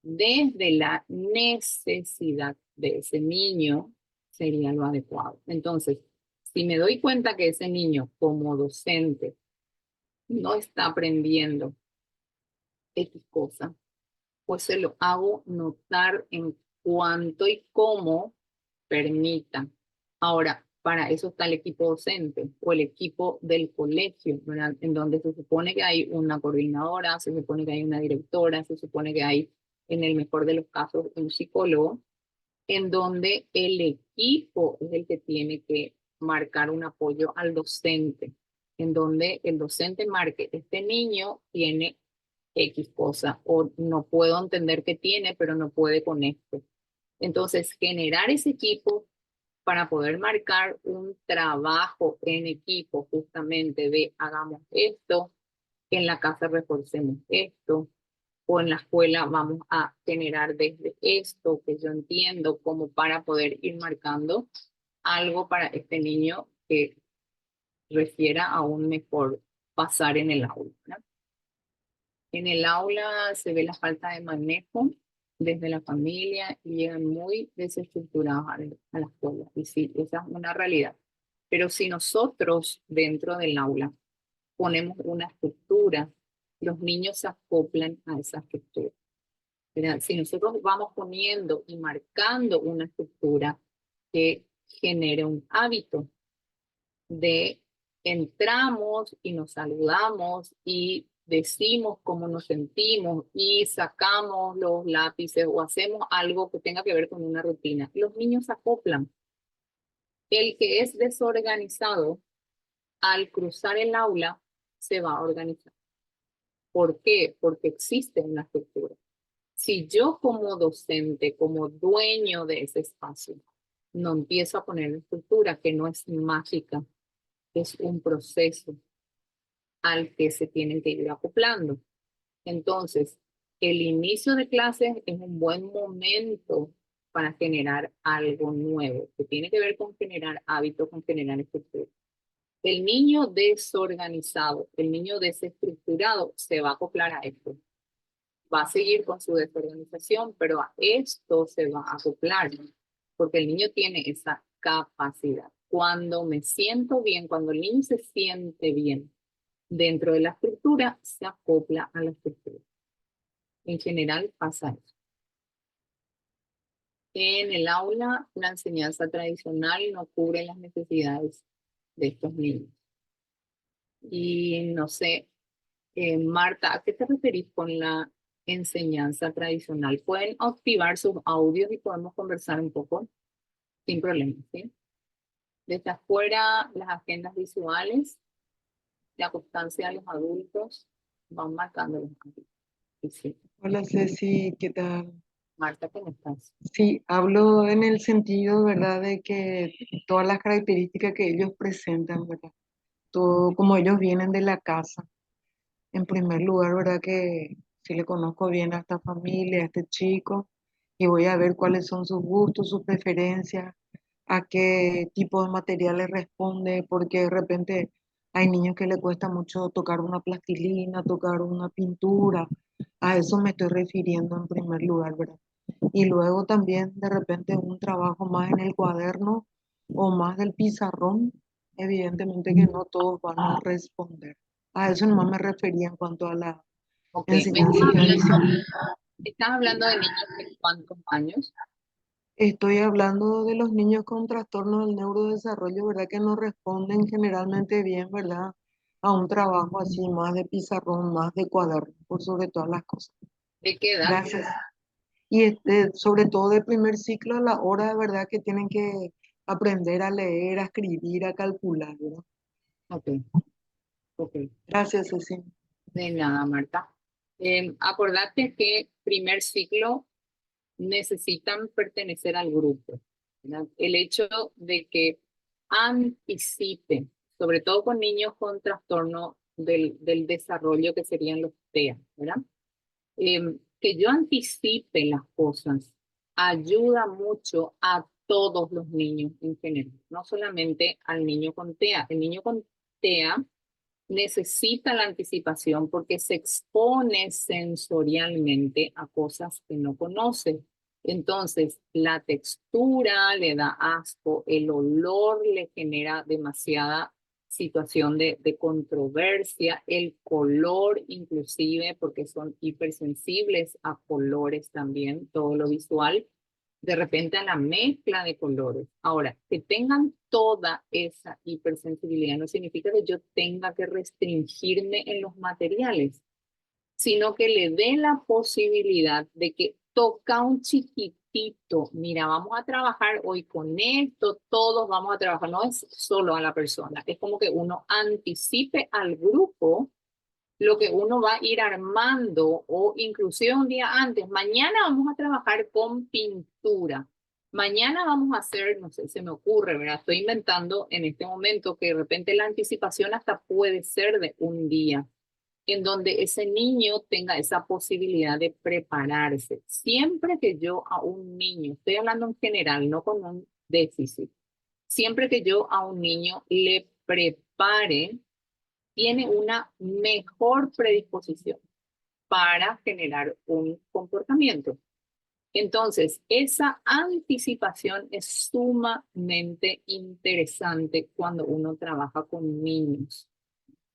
desde la necesidad de ese niño sería lo adecuado. Entonces, si me doy cuenta que ese niño como docente no está aprendiendo X cosa, pues se lo hago notar en cuanto y cómo permita. Ahora, para eso está el equipo docente o el equipo del colegio, ¿verdad? En donde se supone que hay una coordinadora, se supone que hay una directora, se supone que hay, en el mejor de los casos, un psicólogo, en donde el equipo es el que tiene que marcar un apoyo al docente, en donde el docente marque, este niño tiene X cosa, o no puedo entender qué tiene, pero no puede con esto. Entonces, generar ese equipo para poder marcar un trabajo en equipo justamente de hagamos esto, en la casa reforcemos esto, o en la escuela vamos a generar desde esto que yo entiendo como para poder ir marcando algo para este niño que refiera a un mejor pasar en el aula, ¿no? En el aula se ve la falta de manejo desde la familia y llegan muy desestructurados a la escuela. Y sí, esa es una realidad. Pero si nosotros dentro del aula ponemos una estructura, los niños se acoplan a esa estructura. ¿Verdad? Si nosotros vamos poniendo y marcando una estructura que genere un hábito de entramos y nos saludamos y decimos cómo nos sentimos y sacamos los lápices o hacemos algo que tenga que ver con una rutina. Los niños se acoplan. El que es desorganizado, al cruzar el aula, se va a organizar. ¿Por qué? Porque existe una estructura. Si yo como docente, como dueño de ese espacio, no empiezo a poner estructura que no es mágica, es un proceso al que se tienen que ir acoplando. Entonces, el inicio de clases es un buen momento para generar algo nuevo, que tiene que ver con generar hábitos, con generar estructura. El niño desorganizado, el niño desestructurado se va a acoplar a esto. Va a seguir con su desorganización, pero a esto se va a acoplar, porque el niño tiene esa capacidad. Cuando me siento bien, cuando el niño se siente bien dentro de la estructura, se acopla a la estructura. En general pasa eso. En el aula, la enseñanza tradicional no cubre las necesidades de estos niños. Y no sé, Marta, ¿a qué te referís con la enseñanza tradicional? Pueden activar sus audios y podemos conversar un poco sin problema, ¿sí? Desde afuera, las agendas visuales, la constancia de los adultos van marcando los cambios. Y sí, Hola Ceci, ¿qué tal? Marta, ¿cómo estás? Sí, hablo en el sentido, ¿verdad?, de que todas las características que ellos presentan, ¿verdad? Todo como ellos vienen de la casa. En primer lugar, ¿verdad?, que si le conozco bien a esta familia, a este chico, y voy a ver cuáles son sus gustos, sus preferencias, a qué tipo de materiales responde, porque de repente hay niños que le cuesta mucho tocar una plastilina, tocar una pintura. A eso me estoy refiriendo en primer lugar, ¿verdad? Y luego también de repente un trabajo más en el cuaderno o más del pizarrón, evidentemente que no todos van a responder. A eso nomás me refería en cuanto a la Ok, enseñanza tradicional. estás hablando de niños de cuántos años. Estoy hablando de los niños con trastorno del neurodesarrollo, ¿verdad? Que no responden generalmente bien, ¿verdad? A un trabajo así más de pizarrón, más de cuaderno, por sobre todas las cosas. ¿De qué edad? Gracias. Y sobre todo de primer ciclo, a la hora de verdad que tienen que aprender a leer, a escribir, a calcular, ¿verdad? Ok, ok. Gracias, Ceci. De nada, Marta. Acordate que primer ciclo necesitan pertenecer al grupo, ¿verdad? El hecho de que anticipen, sobre todo con niños con trastorno del desarrollo que serían los TEA, ¿verdad? Que yo anticipe las cosas ayuda mucho a todos los niños en general, no solamente al niño con TEA. El niño con TEA necesita la anticipación porque se expone sensorialmente a cosas que no conoce. Entonces, la textura le da asco, el olor le genera demasiada situación de controversia, el color inclusive, porque son hipersensibles a colores también, todo lo visual, de repente a la mezcla de colores. Ahora, que tengan toda esa hipersensibilidad no significa que yo tenga que restringirme en los materiales, sino que le dé la posibilidad de que toca un chiquitito, mira, vamos a trabajar hoy con esto, todos vamos a trabajar, no es solo a la persona, es como que uno anticipe al grupo lo que uno va a ir armando o inclusive un día antes, mañana vamos a trabajar con pintura, mañana vamos a hacer, no sé, se me ocurre, ¿verdad? Estoy inventando en este momento que de repente la anticipación hasta puede ser de un día, en donde ese niño tenga esa posibilidad de prepararse. Siempre que yo a un niño, estoy hablando en general, no con un déficit, siempre que yo a un niño le prepare tiene una mejor predisposición para generar un comportamiento. Entonces, esa anticipación es sumamente interesante cuando uno trabaja con niños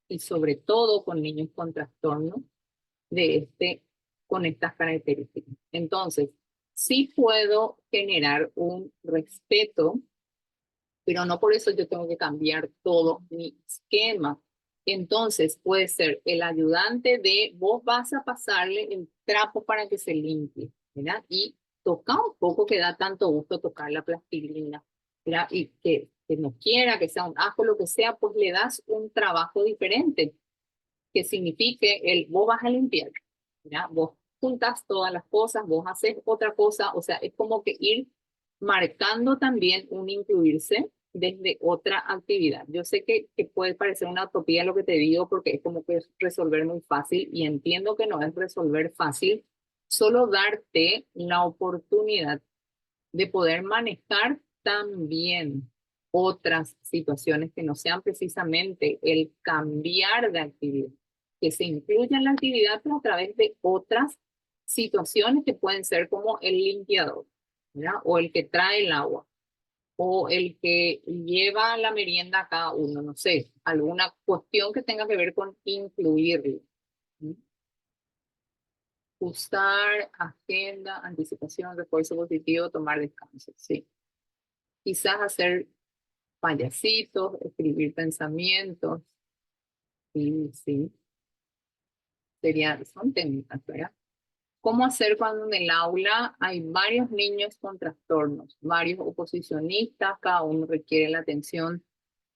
y sobre todo con niños con trastorno con estas características. Entonces, sí puedo generar un respeto, pero no por eso yo tengo que cambiar todo mi esquema. Entonces puede ser el ayudante de vos vas a pasarle el trapo para que se limpie, ¿verdad? Y toca un poco que da tanto gusto tocar la plastilina, ¿verdad? Y que no quiera, que sea un asco, lo que sea, pues le das un trabajo diferente, que signifique el vos vas a limpiar, ¿verdad? Vos juntas todas las cosas, vos haces otra cosa, o sea, es como que ir marcando también un incluirse desde otra actividad. Yo sé que puede parecer una utopía lo que te digo porque es como que es resolver muy fácil y entiendo que no es resolver fácil, solo darte la oportunidad de poder manejar también otras situaciones que no sean precisamente el cambiar de actividad, que se incluya en la actividad pero a través de otras situaciones que pueden ser como el limpiador, ¿verdad? O el que trae el agua, o el que lleva la merienda a cada uno, no sé, alguna cuestión que tenga que ver con incluirlo. ¿Sí? Usar agenda, anticipación, refuerzo positivo, tomar descanso, sí. Quizás hacer payasitos, escribir pensamientos, sí, sí. son técnicas, ¿verdad? ¿Cómo hacer cuando en el aula hay varios niños con trastornos, varios oposicionistas, cada uno requiere la atención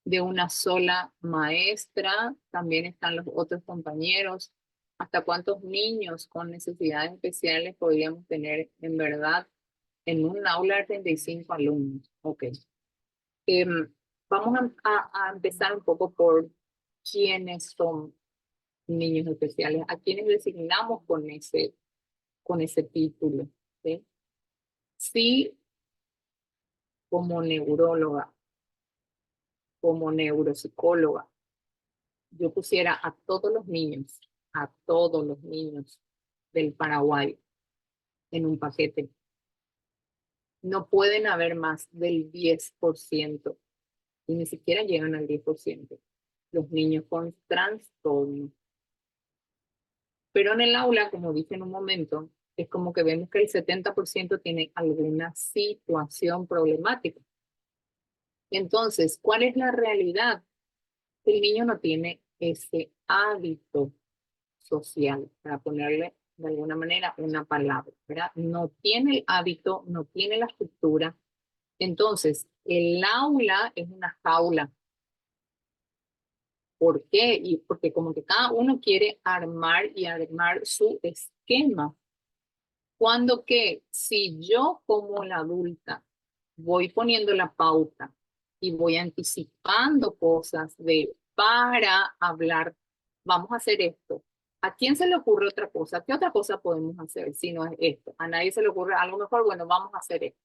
de una sola maestra, también están los otros compañeros? ¿Hasta cuántos niños con necesidades especiales podríamos tener en verdad en un aula de 35 alumnos? Ok. Em, Vamos a empezar un poco por quiénes son niños especiales, a quienes designamos con ese título. ¿Sí? Sí, como neuróloga, como neuropsicóloga, yo pusiera a todos los niños del Paraguay en un paquete. No pueden haber más del 10%, y ni siquiera llegan al 10%, los niños con trastorno. Pero en el aula, como dije en un momento, es como que vemos que el 70% tiene alguna situación problemática. Entonces, ¿cuál es la realidad? El niño no tiene ese hábito social, para ponerle de alguna manera una palabra, ¿verdad? No tiene el hábito, no tiene la estructura. Entonces, el aula es una jaula. ¿Por qué? Y porque como que cada uno quiere armar su esquema. Cuando que si yo como la adulta voy poniendo la pauta y voy anticipando cosas de para hablar, vamos a hacer esto. ¿A quién se le ocurre otra cosa? ¿Qué otra cosa podemos hacer si no es esto? A nadie se le ocurre algo mejor, bueno, vamos a hacer esto.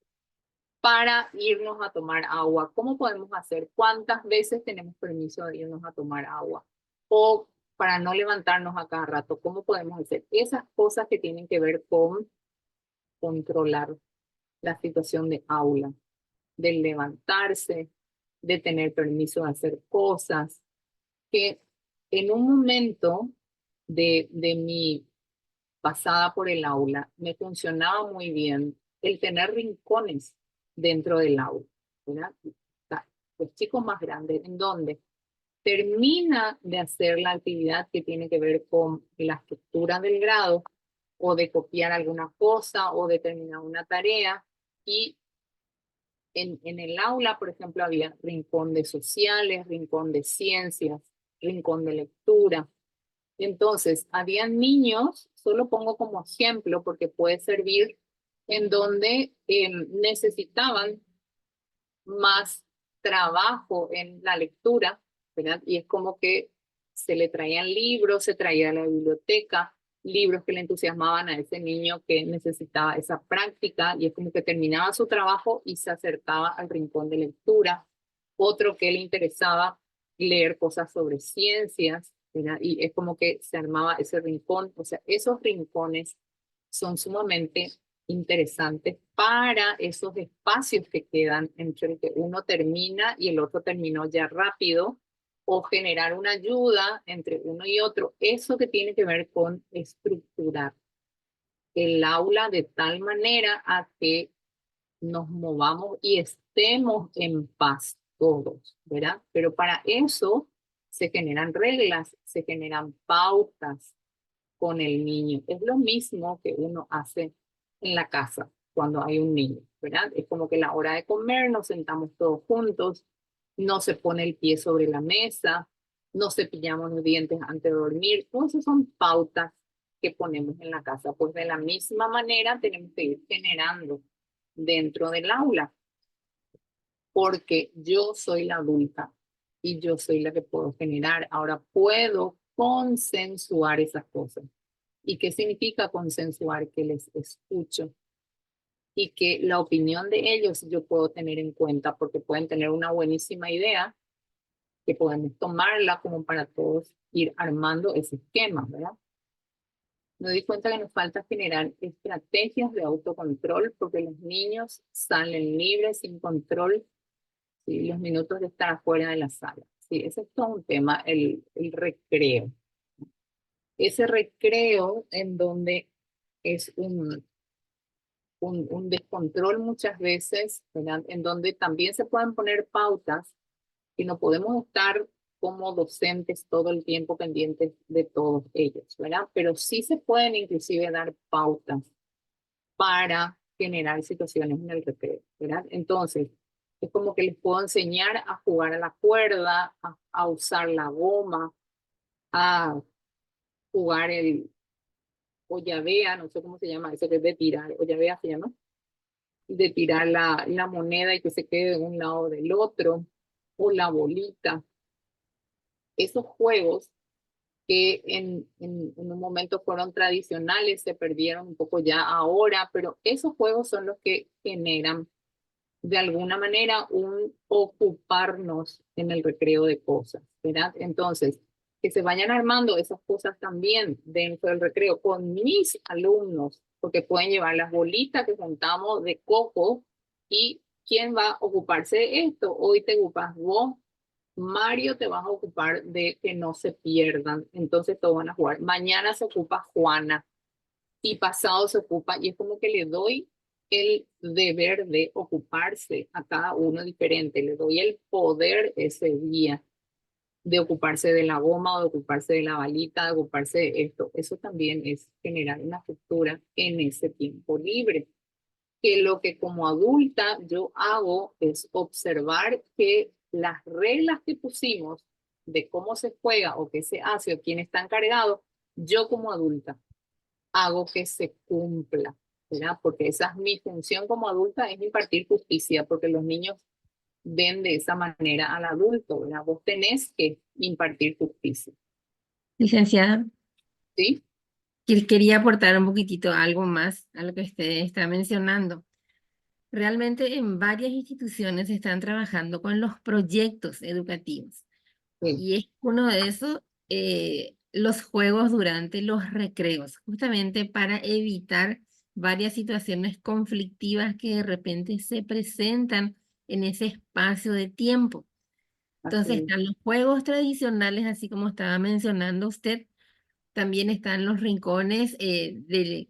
Para irnos a tomar agua, ¿cómo podemos hacer? ¿Cuántas veces tenemos permiso de irnos a tomar agua? O para no levantarnos a cada rato, ¿cómo podemos hacer? Esas cosas que tienen que ver con controlar la situación de aula, de levantarse, de tener permiso de hacer cosas, que en un momento de mi pasada por el aula me funcionaba muy bien el tener rincones dentro del aula, ¿verdad? Los chicos más grandes, en donde termina de hacer la actividad que tiene que ver con la estructura del grado, o de copiar alguna cosa, o de terminar una tarea, y en el aula, por ejemplo, había rincón de sociales, rincón de ciencias, rincón de lectura. Entonces, había niños, solo pongo como ejemplo porque puede servir, en donde necesitaban más trabajo en la lectura, ¿verdad? Y es como que se le traían libros, se traía a la biblioteca, libros que le entusiasmaban a ese niño que necesitaba esa práctica, y es como que terminaba su trabajo y se acercaba al rincón de lectura. Otro que le interesaba leer cosas sobre ciencias, ¿verdad? Y es como que se armaba ese rincón. O sea, esos rincones son sumamente interesantes para esos espacios que quedan entre el que uno termina y el otro terminó ya rápido, o generar una ayuda entre uno y otro. Eso que tiene que ver con estructurar el aula de tal manera a que nos movamos y estemos en paz todos, ¿verdad? Pero para eso se generan reglas, se generan pautas con el niño. Es lo mismo que uno hace en la casa cuando hay un niño, ¿verdad? Es como que la hora de comer, nos sentamos todos juntos, no se pone el pie sobre la mesa, no cepillamos los dientes antes de dormir. Todas esas son pautas que ponemos en la casa. Pues de la misma manera tenemos que ir generando dentro del aula, porque yo soy la adulta y yo soy la que puedo generar. Ahora puedo consensuar esas cosas. ¿Y qué significa consensuar? Que les escucho y que la opinión de ellos yo puedo tener en cuenta, porque pueden tener una buenísima idea que podemos tomarla como para todos ir armando ese esquema, ¿verdad? Me doy cuenta que nos falta generar estrategias de autocontrol, porque los niños salen libres, sin control, ¿sí? Los minutos de estar afuera de la sala. Sí, ese es todo un tema, el recreo. Ese recreo en donde es un descontrol muchas veces, ¿verdad? En donde también se pueden poner pautas, y no podemos estar como docentes todo el tiempo pendientes de todos ellos, ¿verdad? Pero sí se pueden inclusive dar pautas para generar situaciones en el recreo, ¿verdad? Entonces, es como que les puedo enseñar a jugar a la cuerda, a usar la goma, a jugar el ollavea, no sé cómo se llama, eso que es de tirar, ollavea se llama, de tirar la moneda y que se quede de un lado del otro, o la bolita. Esos juegos que en un momento fueron tradicionales, se perdieron un poco ya ahora, pero esos juegos son los que generan de alguna manera un ocuparnos en el recreo de cosas, ¿verdad? Entonces, que se vayan armando esas cosas también dentro del recreo con mis alumnos, porque pueden llevar las bolitas que juntamos de coco y ¿quién va a ocuparse de esto? Hoy te ocupas vos, Mario, te vas a ocupar de que no se pierdan, entonces todos van a jugar. Mañana se ocupa Juana y pasado se ocupa, y es como que le doy el deber de ocuparse a cada uno diferente, le doy el poder ese día de ocuparse de la goma o de ocuparse de la balita, de ocuparse de esto. Eso también es generar una estructura en ese tiempo libre. Que lo que como adulta yo hago es observar que las reglas que pusimos de cómo se juega o qué se hace o quién está encargado, yo como adulta hago que se cumpla, ¿verdad? Porque esa es mi función como adulta, es impartir justicia, porque los niños ven de esa manera al adulto, ¿verdad? Vos tenés que impartir justicia, Licenciada, ¿sí? quería aportar un poquitito algo más a lo que usted está mencionando. Realmente en varias instituciones están trabajando con los proyectos educativos Sí, y es uno de esos los juegos durante los recreos, justamente para evitar varias situaciones conflictivas que de repente se presentan en ese espacio de tiempo. Entonces así, están los juegos tradicionales, así como estaba mencionando usted. También están los rincones de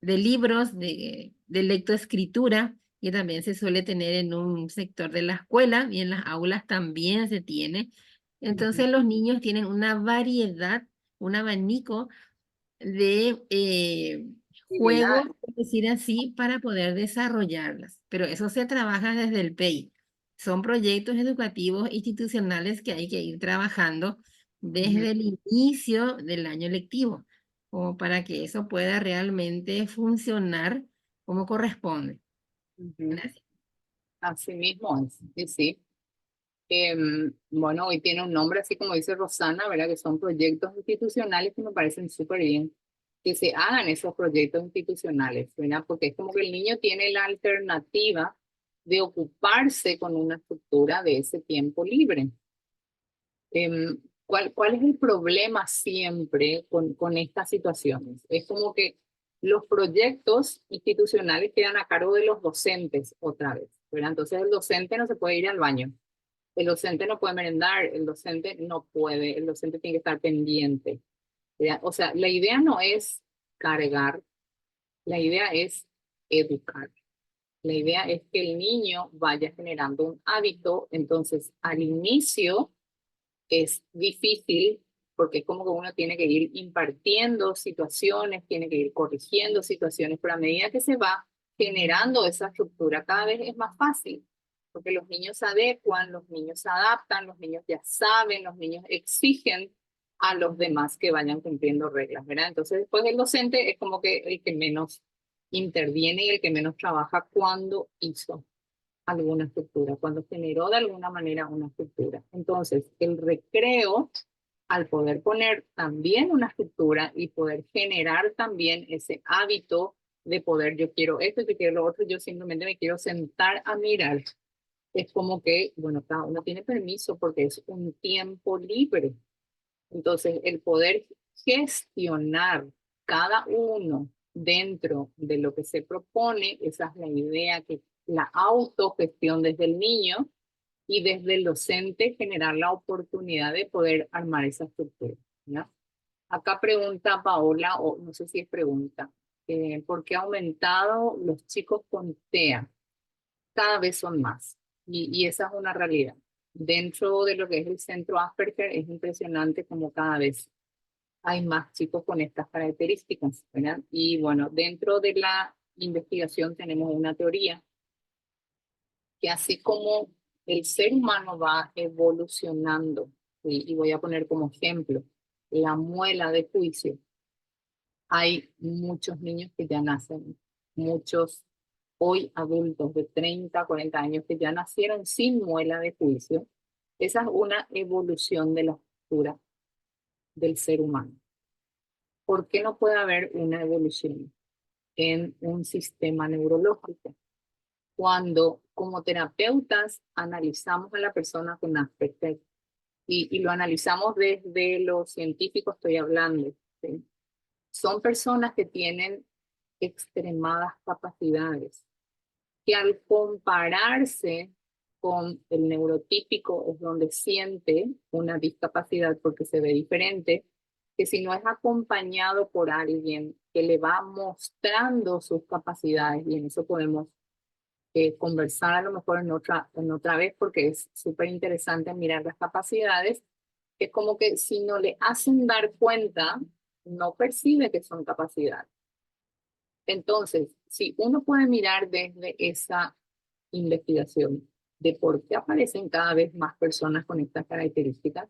libros, de lectoescritura, que también se suele tener en un sector de la escuela y en las aulas también se tiene. ujú, Entonces los niños tienen una variedad, un abanico de juegos, actividades. por decir así, para poder desarrollarlas. Pero eso se trabaja desde el PEI. Son proyectos educativos institucionales que hay que ir trabajando Ujú, desde el inicio del año lectivo, como para que eso pueda realmente funcionar como corresponde. ujú. Gracias. Así mismo es, sí, sí. Bueno, hoy tiene un nombre así como dice Rosana, ¿verdad? Que son proyectos institucionales que me parecen súper bien que se hagan esos proyectos institucionales, ¿verdad? Porque es como que el niño tiene la alternativa de ocuparse con una estructura de ese tiempo libre. ¿Cuál es el problema siempre con estas situaciones? Es como que los proyectos institucionales quedan a cargo de los docentes otra vez, ¿verdad? Entonces el docente no se puede ir al baño, el docente no puede merendar, el docente no puede, el docente tiene que estar pendiente, ¿verdad? O sea, la idea no es cargar, la idea es educar. La idea es que el niño vaya generando un hábito, entonces al inicio es difícil porque es como que uno tiene que ir impartiendo situaciones, tiene que ir corrigiendo situaciones, pero a medida que se va generando esa estructura, cada vez es más fácil, porque los niños se adecuan, los niños se adaptan, los niños ya saben, los niños exigen a los demás que vayan cumpliendo reglas, ¿verdad? Entonces después el docente es como que el que menos interviene y el que menos trabaja cuando hizo alguna estructura, cuando generó de alguna manera una estructura. Entonces, el recreo, al poder poner también una estructura y poder generar también ese hábito de poder, yo quiero esto, yo quiero lo otro, yo simplemente me quiero sentar a mirar, es como que, bueno, cada uno tiene permiso porque es un tiempo libre. Entonces, el poder gestionar cada uno dentro de lo que se propone, esa es la idea, que la autogestión desde el niño y desde el docente generar la oportunidad de poder armar esa estructura, ¿no? Acá pregunta Paola, o no sé si es pregunta, ¿por qué ha aumentado los chicos con TEA? Cada vez son más y esa es una realidad. dentro de lo que es el centro Asperger es impresionante como cada vez hay más chicos con estas características, ¿verdad? Y bueno, dentro de la investigación tenemos una teoría que así como el ser humano va evolucionando, ¿sí? Y voy a poner como ejemplo la muela de juicio, hay muchos niños que ya nacen, muchos hoy adultos de 30, 40 años que ya nacieron sin muela de juicio. Esa es una evolución de la estructura del ser humano. ¿Por qué no puede haber una evolución en un sistema neurológico? Cuando como terapeutas analizamos a la persona con Asperger y lo analizamos desde lo científico, estoy hablando, ¿sí? Son personas que tienen extremadas capacidades, que al compararse con el neurotípico es donde siente una discapacidad porque se ve diferente, que si no es acompañado por alguien que le va mostrando sus capacidades, y en eso podemos conversar a lo mejor en otra vez porque es súper interesante mirar las capacidades, es como que si no le hacen dar cuenta, no percibe que son capacidades. Entonces, si uno puede mirar desde esa investigación de por qué aparecen cada vez más personas con estas características,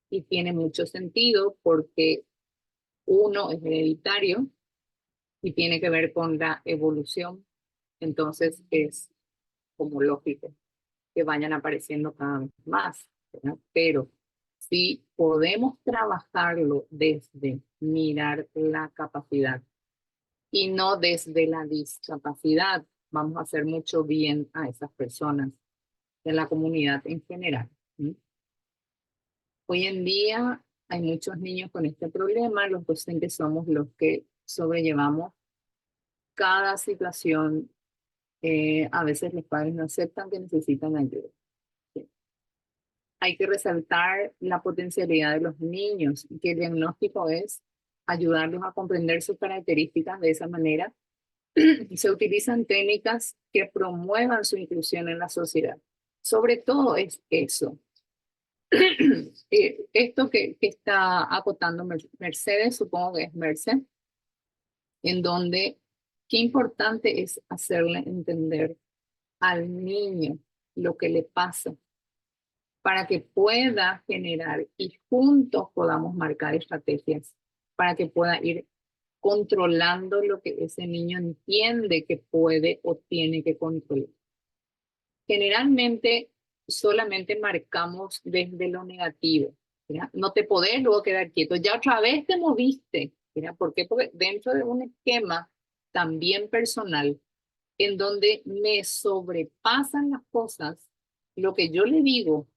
y tiene mucho sentido porque uno es hereditario y tiene que ver con la evolución, entonces es como lógico que vayan apareciendo cada vez más, ¿verdad? Pero si podemos trabajarlo desde mirar la capacidad y no desde la discapacidad, vamos a hacer mucho bien a esas personas de la comunidad en general. ¿Sí? Hoy en día hay muchos niños con este problema, los docentes somos los que sobrellevamos cada situación. A veces los padres no aceptan que necesitan ayuda. ¿Sí? Hay que resaltar la potencialidad de los niños y que el diagnóstico es ayudarlos a comprender sus características de esa manera. Se utilizan técnicas que promuevan su inclusión en la sociedad. Sobre todo es eso. Esto que está acotando Mercedes, supongo que es Mercedes, en donde qué importante es hacerle entender al niño lo que le pasa para que pueda generar y juntos podamos marcar estrategias para que pueda ir controlando lo que ese niño entiende que puede o tiene que controlar. Generalmente solamente marcamos desde lo negativo, ¿verdad? No te podés luego quedar quieto, ya otra vez te moviste, ¿verdad? ¿Por qué? Porque dentro de un esquema también personal, en donde me sobrepasan las cosas, lo que yo le digo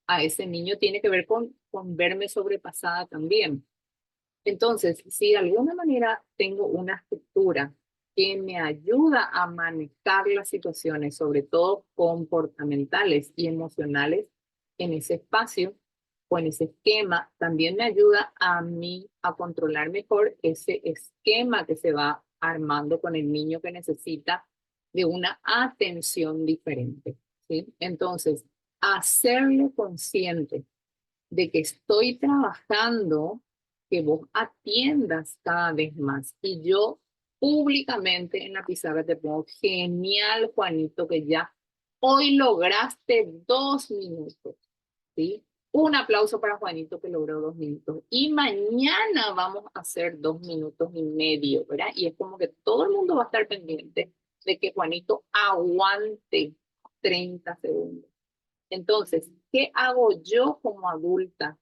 a ese niño tiene que ver con verme sobrepasada también. Entonces, si de alguna manera tengo una estructura que me ayuda a manejar las situaciones, sobre todo comportamentales y emocionales, en ese espacio o en ese esquema, también me ayuda a mí a controlar mejor ese esquema que se va armando con el niño que necesita de una atención diferente, ¿sí? Entonces, hacerlo consciente de que estoy trabajando, que vos atiendas cada vez más. Y yo públicamente en la pizarra te pongo, genial Juanito, que ya hoy lograste 2 minutos, ¿sí? Un aplauso para Juanito que logró 2 minutos. Y mañana vamos a hacer 2 minutos y medio, ¿verdad? Y es como que todo el mundo va a estar pendiente de que Juanito aguante 30 segundos. Entonces, ¿qué hago yo como adulta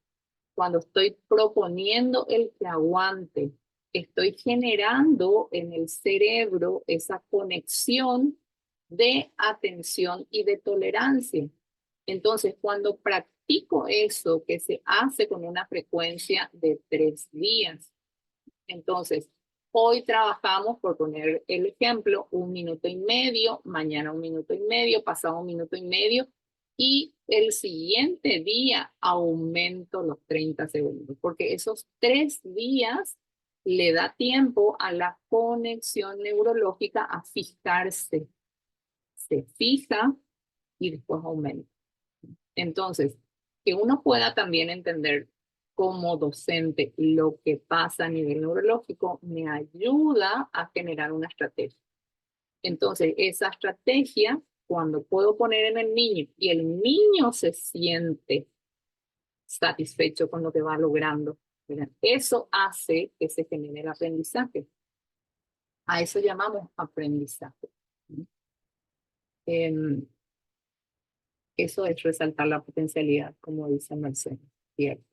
cuando estoy proponiendo el que aguante? Estoy generando en el cerebro esa conexión de atención y de tolerancia. Entonces, cuando practico eso que se hace con una frecuencia de 3 días, entonces, hoy trabajamos, por poner el ejemplo, 1 minuto y medio, mañana 1 minuto y medio, pasado 1 minuto y medio, y el siguiente día aumento los 30 segundos, porque esos 3 días le da tiempo a la conexión neurológica a fijarse. Se fija y después aumenta. Entonces, que uno pueda también entender como docente lo que pasa a nivel neurológico me ayuda a generar una estrategia. Entonces, esa estrategia, cuando puedo poner en el niño y el niño se siente satisfecho con lo que va logrando, ¿verdad? Eso hace que se genere el aprendizaje. A eso llamamos aprendizaje. Em, Eso es resaltar la potencialidad, como dice Mercedes. ¿Cierto?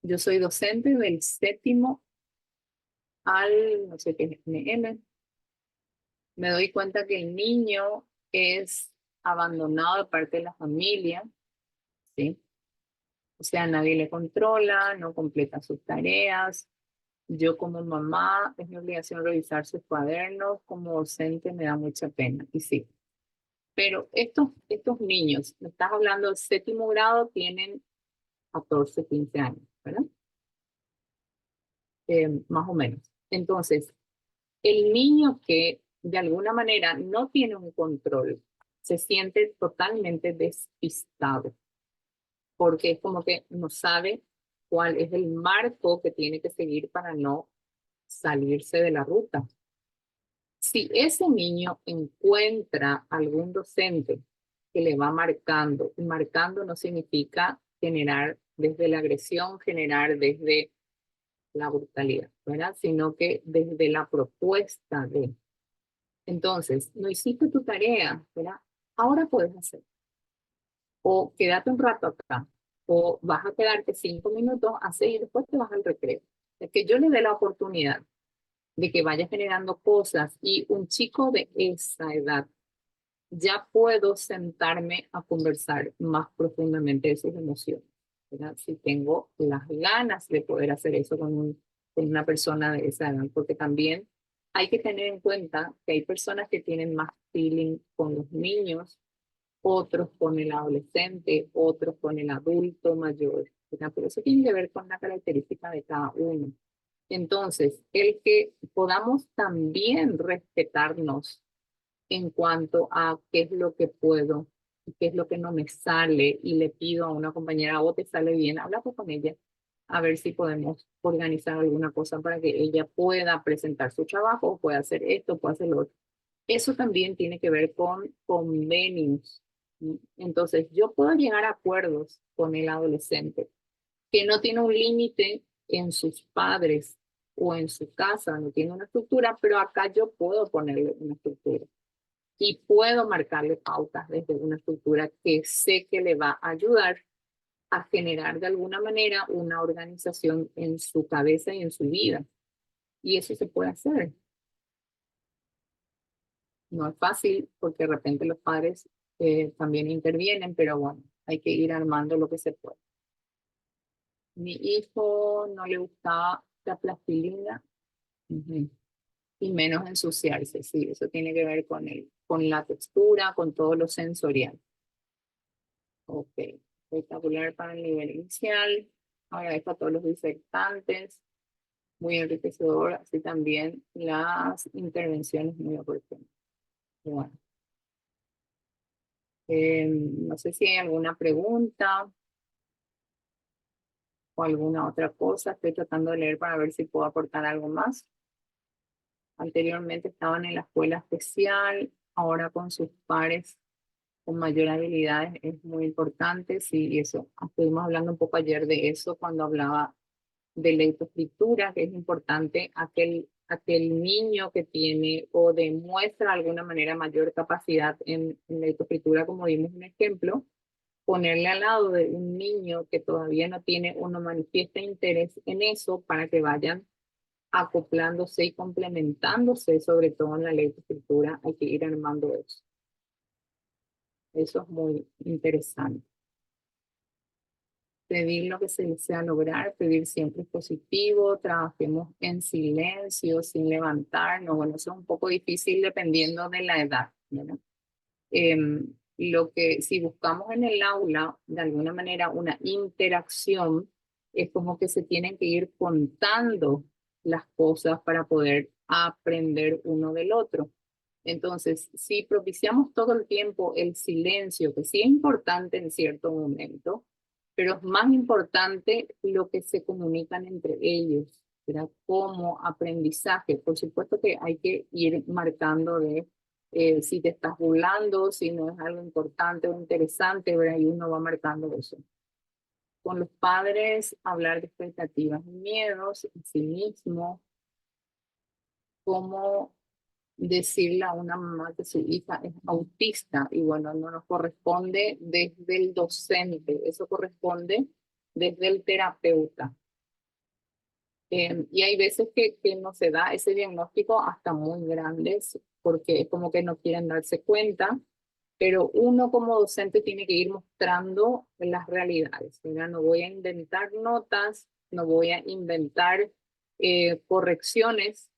Yo soy docente del 7º al, no sé qué es, NM. Me doy cuenta que el niño es abandonado de parte de la familia, ¿sí? O sea, nadie le controla, no completa sus tareas. Yo como mamá es mi obligación revisar sus cuadernos, como docente me da mucha pena, y sí. Pero estos niños, me estás hablando del 7º grado, tienen 14, 15 años, ¿verdad? Más o menos. Entonces, el niño que de alguna manera no tiene un control, se siente totalmente despistado, porque es como que no sabe cuál es el marco que tiene que seguir para no salirse de la ruta. Si ese niño encuentra algún docente que le va marcando, y marcando no significa generar desde la agresión, generar desde la brutalidad, ¿verdad? Sino que desde la propuesta de, entonces, no hiciste tu tarea, ¿verdad? Ahora puedes hacer. O quédate un rato acá, o vas a quedarte 5 minutos a seguir y después te vas al recreo. Es que yo le dé la oportunidad de que vaya generando cosas y un chico de esa edad ya puedo sentarme a conversar más profundamente de sus emociones, ¿verdad? Si tengo las ganas de poder hacer eso con una persona de esa edad, porque también hay que tener en cuenta que hay personas que tienen más feeling con los niños, otros con el adolescente, otros con el adulto mayor, ¿verdad? Pero eso tiene que ver con la característica de cada uno. Entonces, el que podamos también respetarnos en cuanto a qué es lo que puedo y qué es lo que no me sale y le pido a una compañera, o te sale bien, habla con ella a ver si podemos organizar alguna cosa para que ella pueda presentar su trabajo, pueda hacer esto, pueda hacer lo otro. Eso también tiene que ver con convenios. Entonces, yo puedo llegar a acuerdos con el adolescente que no tiene un límite en sus padres o en su casa, no tiene una estructura, pero acá yo puedo ponerle una estructura y puedo marcarle pautas desde una estructura que sé que le va a ayudar a generar de alguna manera una organización en su cabeza y en su vida. Y eso se puede hacer. No es fácil porque de repente los padres también intervienen, pero bueno, hay que ir armando lo que se puede. Mi hijo no le gustaba la plastilina. Y menos ensuciarse, sí, eso tiene que ver con la textura, con todo lo sensorial. Ok, espectacular para el nivel inicial. Agradezco a todos los disertantes, muy enriquecedor, así también las intervenciones muy oportunas. Bueno, no sé si hay alguna pregunta o alguna otra cosa. Estoy tratando de leer para ver si puedo aportar algo más. Anteriormente estaban en la escuela especial, ahora con sus pares con mayor habilidad es muy importante. Sí, y eso, estuvimos hablando un poco ayer de eso cuando hablaba de lectoescritura, que es importante aquel niño que tiene o demuestra de alguna manera mayor capacidad en lectoescritura, como vimos un ejemplo, ponerle al lado de un niño que todavía no tiene o no manifiesta interés en eso para que vayan acoplándose y complementándose, sobre todo en la lectoescritura, hay que ir armando eso. Eso es muy interesante. Pedir lo que se desea lograr, pedir siempre es positivo, trabajemos en silencio, sin levantarnos. Bueno, eso es un poco difícil dependiendo de la edad, ¿verdad? Lo que si buscamos en el aula, de alguna manera, una interacción, es como que se tienen que ir contando las cosas para poder aprender uno del otro. Entonces, si propiciamos todo el tiempo el silencio, que sí es importante en cierto momento, pero es más importante lo que se comunican entre ellos, ¿verdad? Como aprendizaje. Por supuesto que hay que ir marcando de si te estás burlando, si no es algo importante o interesante, ¿verdad? Y uno va marcando eso. Con los padres, hablar de expectativas y miedos en sí mismo, cómo decirle a una mamá que su hija es autista y bueno, no nos corresponde desde el docente, eso corresponde desde el terapeuta. Y hay veces que no se da ese diagnóstico hasta muy grandes porque es como que no quieren darse cuenta, pero uno como docente tiene que ir mostrando las realidades, ¿verdad? No voy a inventar notas, no voy a inventar correcciones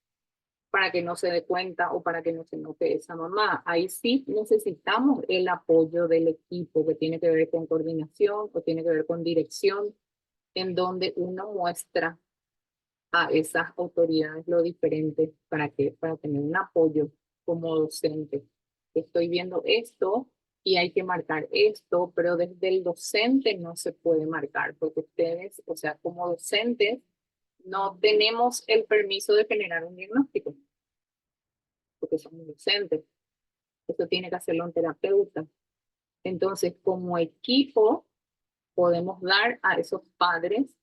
para que no se dé cuenta o para que no se note esa mamá. Ahí sí necesitamos el apoyo del equipo que tiene que ver con coordinación o tiene que ver con dirección, en donde uno muestra a esas autoridades lo diferente para tener un apoyo como docente. Estoy viendo esto y hay que marcar esto, pero desde el docente no se puede marcar, porque ustedes, o sea, como docentes, no tenemos el permiso de generar un diagnóstico porque somos docentes. Eso tiene que hacerlo un terapeuta. Entonces, como equipo, podemos dar a esos padres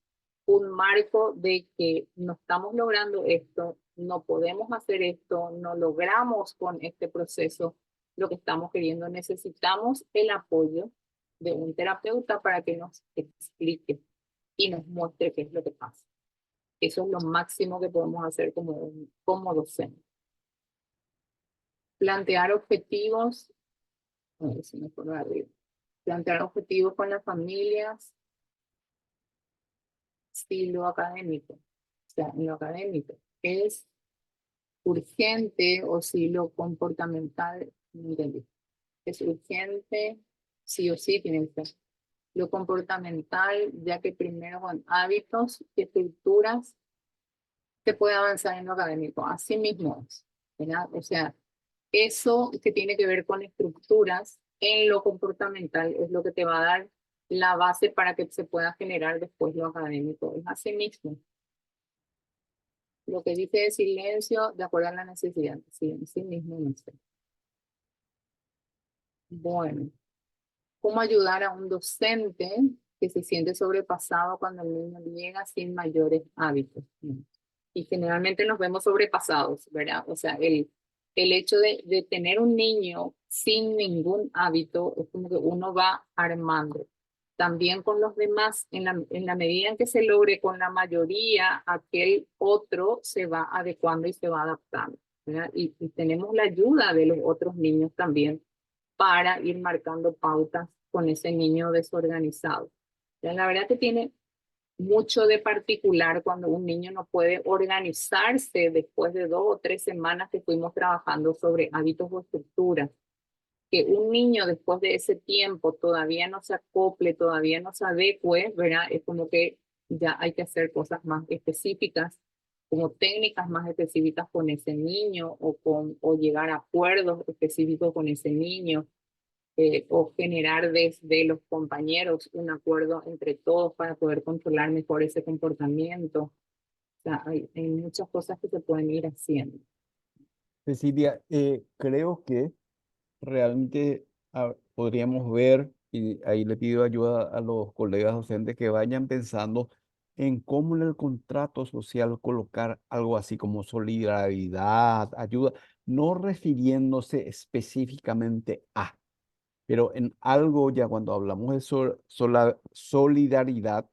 un marco de que no estamos logrando esto, no podemos hacer esto, no logramos con este proceso lo que estamos queriendo. Necesitamos el apoyo de un terapeuta para que nos explique y nos muestre qué es lo que pasa. Eso es lo máximo que podemos hacer como docente. Plantear objetivos, a ver si me pongo arriba. Plantear objetivos con las familias, sí, lo académico. O sea, en lo académico es urgente o si lo comportamental, no entendí. Es urgente, sí o sí tiene que ser. Lo comportamental, ya que primero con hábitos y estructuras se puede avanzar en lo académico. Así mismo es, ¿verdad? O sea, eso que tiene que ver con estructuras en lo comportamental es lo que te va a dar la base para que se pueda generar después lo académico. Es así mismo. Lo que dice de silencio, de acuerdo a la necesidad. Sí, así mismo no sé. Bueno, ¿cómo ayudar a un docente que se siente sobrepasado cuando el niño llega sin mayores hábitos? Y generalmente nos vemos sobrepasados, ¿verdad? O sea, el hecho de tener un niño sin ningún hábito es como que uno va armando. También con los demás, en la medida en que se logre con la mayoría, aquel otro se va adecuando y se va adaptando, ¿verdad? Y tenemos la ayuda de los otros niños también para ir marcando pautas con ese niño desorganizado. La verdad que tiene mucho de particular cuando un niño no puede organizarse después de 2 o 3 semanas que fuimos trabajando sobre hábitos o estructuras. Que un niño después de ese tiempo todavía no se acople, todavía no se adecue, ¿verdad? Es como que ya hay que hacer cosas más específicas, como técnicas más específicas con ese niño o llegar a acuerdos específicos con ese niño o generar desde los compañeros un acuerdo entre todos para poder controlar mejor ese comportamiento. O sea, hay muchas cosas que se pueden ir haciendo. Cecilia, creo que realmente podríamos ver, y ahí le pido ayuda a los colegas docentes que vayan pensando en cómo en el contrato social colocar algo así como solidaridad, ayuda, no refiriéndose específicamente a, pero en algo ya cuando hablamos de solidaridad,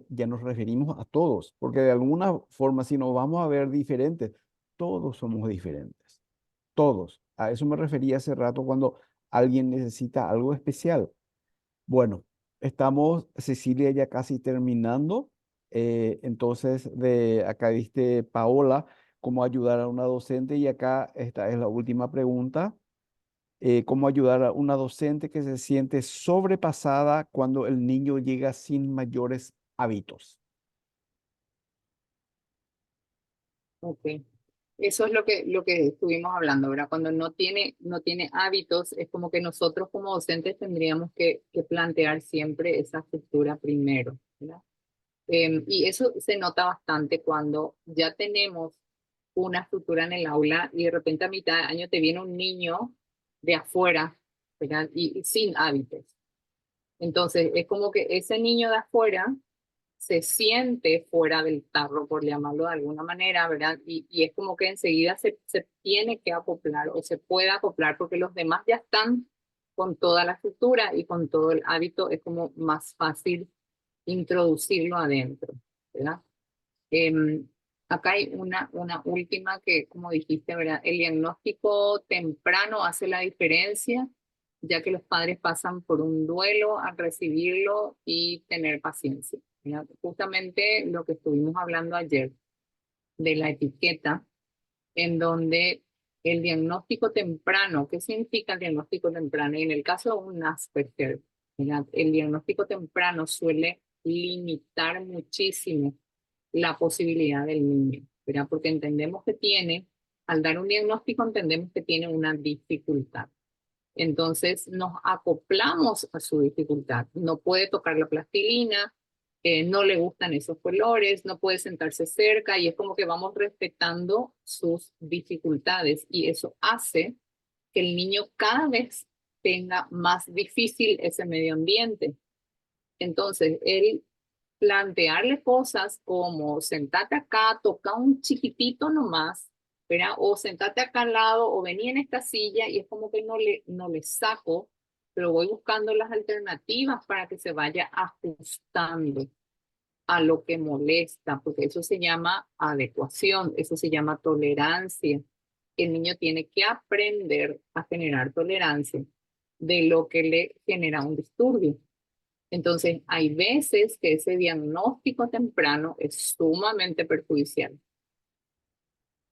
ya nos referimos a todos, porque de alguna forma si nos vamos a ver diferentes, todos somos diferentes, todos. A eso me refería hace rato cuando alguien necesita algo especial. Bueno, estamos, Cecilia, ya casi terminando. Entonces, de acá viste Paola, cómo ayudar a una docente y acá esta es la última pregunta. ¿Cómo ayudar a una docente que se siente sobrepasada cuando el niño llega sin mayores hábitos? Ok. Eso es lo que estuvimos hablando, ¿verdad? Cuando no tiene hábitos, es como que nosotros como docentes tendríamos que plantear siempre esa estructura primero, ¿verdad? Y eso se nota bastante cuando ya tenemos una estructura en el aula y de repente a mitad de año te viene un niño de afuera, ¿verdad? Y sin hábitos. Entonces, es como que ese niño de afuera se siente fuera del tarro, por llamarlo de alguna manera, ¿verdad? Y es como que enseguida se tiene que acoplar o se puede acoplar porque los demás ya están con toda la estructura y con todo el hábito, es como más fácil introducirlo adentro, ¿verdad? Em, Acá hay una última que, como dijiste, ¿verdad? El diagnóstico temprano hace la diferencia, ya que los padres pasan por un duelo al recibirlo y tener paciencia, ¿verdad? Justamente lo que estuvimos hablando ayer de la etiqueta, en donde el diagnóstico temprano, ¿qué significa el diagnóstico temprano? Y en el caso de un Asperger, ¿verdad? El diagnóstico temprano suele limitar muchísimo la posibilidad del niño, ¿verdad? Porque entendemos que tiene, al dar un diagnóstico, entendemos que tiene una dificultad. Entonces nos acoplamos a su dificultad. No puede tocar la plastilina, no le gustan esos colores, no puede sentarse cerca y es como que vamos respetando sus dificultades y eso hace que el niño cada vez tenga más difícil ese medio ambiente. Entonces, él plantearle cosas como sentate acá, toca un chiquitito nomás, ¿verdad? O sentate acá al lado o vení en esta silla y es como que no le saco, pero voy buscando las alternativas para que se vaya ajustando a lo que molesta, porque eso se llama adecuación, eso se llama tolerancia. El niño tiene que aprender a generar tolerancia de lo que le genera un disturbio. Entonces, hay veces que ese diagnóstico temprano es sumamente perjudicial.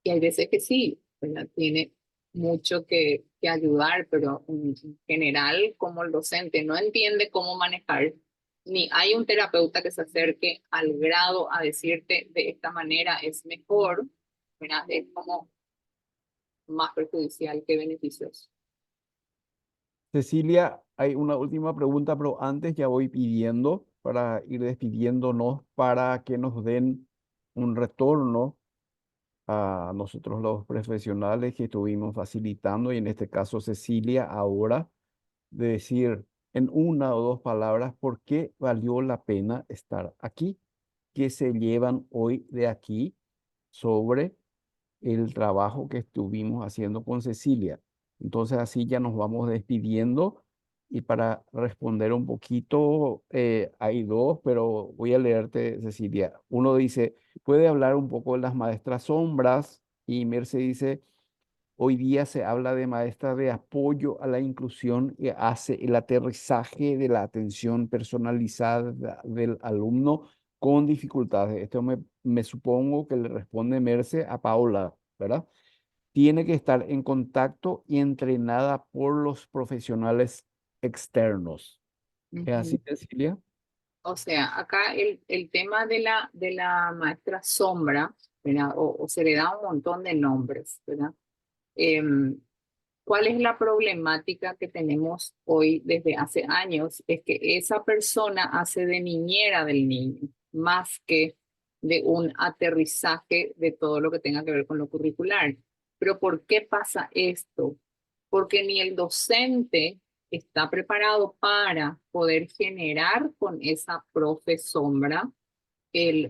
Y hay veces que sí, ¿verdad? Tiene mucho que ayudar, pero en general, como el docente no entiende cómo manejar, ni hay un terapeuta que se acerque al grado a decirte de esta manera es mejor, ¿verdad? Es como más perjudicial que beneficioso. Cecilia, hay una última pregunta, pero antes ya voy pidiendo para ir despidiéndonos para que nos den un retorno a nosotros los profesionales que estuvimos facilitando y en este caso Cecilia ahora, de decir en una o dos palabras por qué valió la pena estar aquí, qué se llevan hoy de aquí sobre el trabajo que estuvimos haciendo con Cecilia. Entonces así ya nos vamos despidiendo y para responder un poquito, hay dos, pero voy a leerte, Cecilia. Uno dice, puede hablar un poco de las maestras sombras y Merce dice, hoy día se habla de maestra de apoyo a la inclusión y hace el aterrizaje de la atención personalizada del alumno con dificultades. Esto me supongo que le responde Merce a Paula, ¿verdad? Tiene que estar en contacto y entrenada por los profesionales externos. ¿Es así, Ujú. Cecilia? O sea, acá el tema de la maestra sombra, ¿verdad? O se le da un montón de nombres, ¿verdad? Em, ¿Cuál es la problemática que tenemos hoy desde hace años? Es que esa persona hace de niñera del niño, más que de un aterrizaje de todo lo que tenga que ver con lo curricular. Pero ¿por qué pasa esto? Porque ni el docente está preparado para poder generar con esa profe sombra,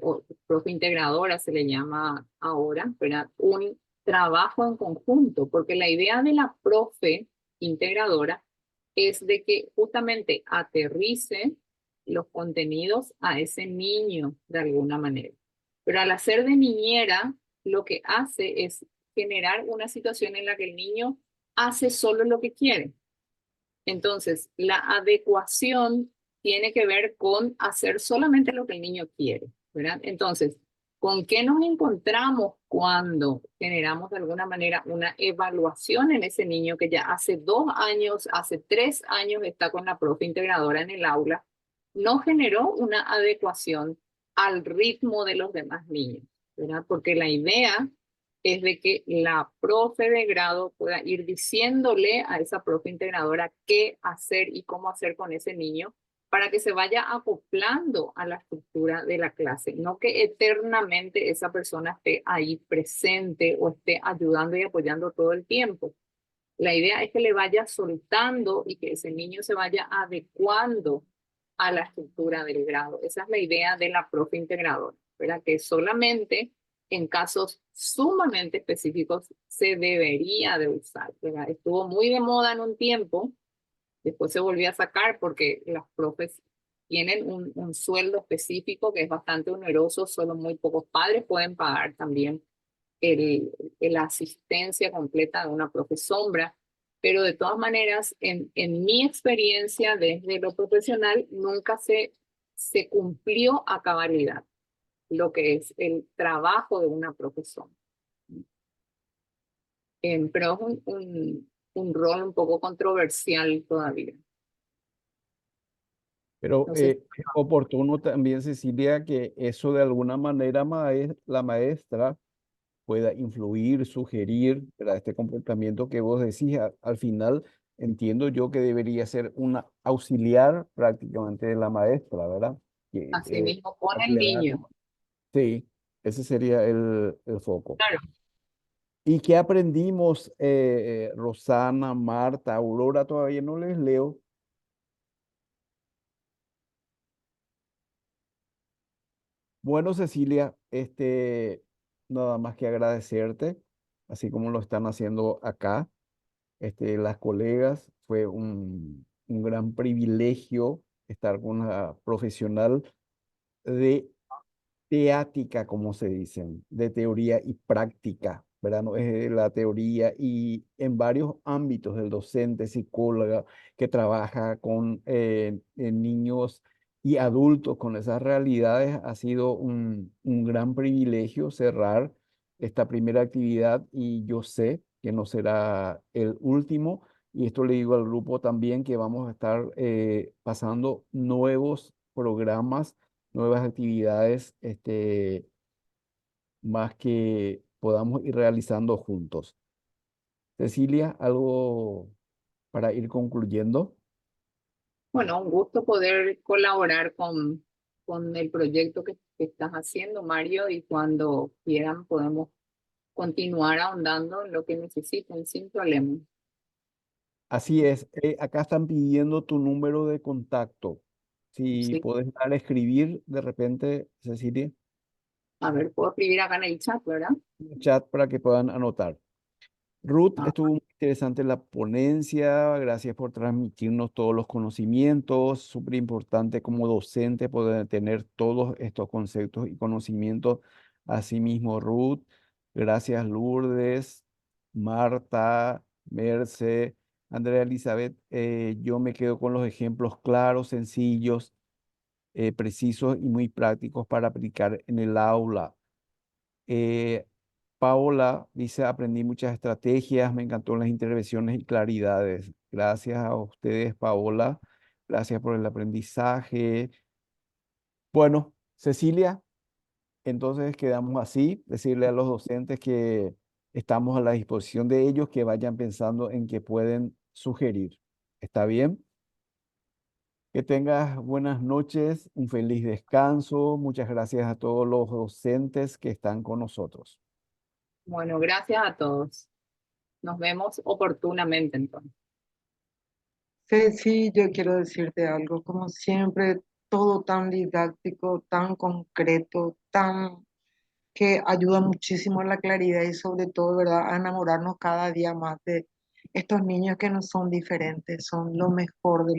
o profe integradora se le llama ahora, ¿verdad? Un trabajo en conjunto, porque la idea de la profe integradora es de que justamente aterrice los contenidos a ese niño de alguna manera. Pero al hacer de niñera, lo que hace es generar una situación en la que el niño hace solo lo que quiere. Entonces, la adecuación tiene que ver con hacer solamente lo que el niño quiere, ¿verdad? Entonces, ¿con qué nos encontramos cuando generamos de alguna manera una evaluación en ese niño que ya hace 2 años, hace 3 años está con la profe integradora en el aula? No generó una adecuación al ritmo de los demás niños, ¿verdad? Porque la idea es de que la profe de grado pueda ir diciéndole a esa profe integradora qué hacer y cómo hacer con ese niño para que se vaya acoplando a la estructura de la clase, no que eternamente esa persona esté ahí presente o esté ayudando y apoyando todo el tiempo. La idea es que le vaya soltando y que ese niño se vaya adecuando a la estructura del grado. Esa es la idea de la profe integradora, ¿verdad? Que solamente en casos sumamente específicos se debería de usar, ¿verdad? Estuvo muy de moda en un tiempo, después se volvió a sacar porque los profes tienen un sueldo específico que es bastante oneroso, solo muy pocos padres pueden pagar también la asistencia completa de una profe sombra, pero de todas maneras, en mi experiencia desde lo profesional, nunca se cumplió a cabalidad lo que es el trabajo de una profesora. Pero es un rol un poco controversial todavía. Pero No sé. es oportuno también, Cecilia, que eso de alguna manera la maestra pueda influir, sugerir, ¿verdad? Este comportamiento que vos decís. Al final entiendo yo que debería ser una auxiliar prácticamente de la maestra, ¿verdad? Que, Así mismo con para que el le vaya niño. sí, ese sería el foco. Claro. ¿Y qué aprendimos, Rosana, Marta, Aurora? Todavía no les leo. Bueno, Cecilia, nada más que agradecerte, así como lo están haciendo acá, las colegas. Fue un gran privilegio estar con una profesional de teática, como se dicen, de teoría y práctica, ¿verdad? No es la teoría y en varios ámbitos del docente, psicóloga, que trabaja con niños y adultos con esas realidades. Ha sido un gran privilegio cerrar esta primera actividad y yo sé que no será el último. Y esto le digo al grupo también que vamos a estar pasando nuevos programas, nuevas actividades, más que podamos ir realizando juntos. Cecilia, algo para ir concluyendo. Bueno, un gusto poder colaborar con el proyecto que estás haciendo, Mario, y cuando quieran podemos continuar ahondando en lo que necesiten sin problema. Así es, acá están pidiendo tu número de contacto. Si Sí. puedes dar a escribir de repente, Cecilia, A ver, puedo escribir acá en el chat, ¿verdad? en el chat para que puedan anotar. Ruth, Ah, estuvo muy interesante la ponencia. Gracias por transmitirnos todos los conocimientos. Súper importante como docente poder tener todos estos conceptos y conocimientos. Asimismo, Ruth. Gracias, Lourdes, Marta, Merce, Andrea Elizabeth. Yo me quedo con los ejemplos claros, sencillos, precisos y muy prácticos para aplicar en el aula. Eh, Paola dice, aprendí muchas estrategias, me encantó las intervenciones y claridades. Gracias a ustedes, Paola. Gracias por el aprendizaje. Bueno, Cecilia, entonces quedamos así. Decirle a los docentes que estamos a la disposición de ellos, que vayan pensando en qué pueden sugerir. ¿Está bien? Que tengas buenas noches, un feliz descanso. Muchas gracias a todos los docentes que están con nosotros. bueno, gracias a todos. Nos vemos oportunamente entonces. Sí, sí, yo quiero decirte algo, como siempre, todo tan didáctico, tan concreto, tan que ayuda muchísimo a la claridad y sobre todo, ¿verdad?, a enamorarnos cada día más de estos niños que no son diferentes, son lo mejor de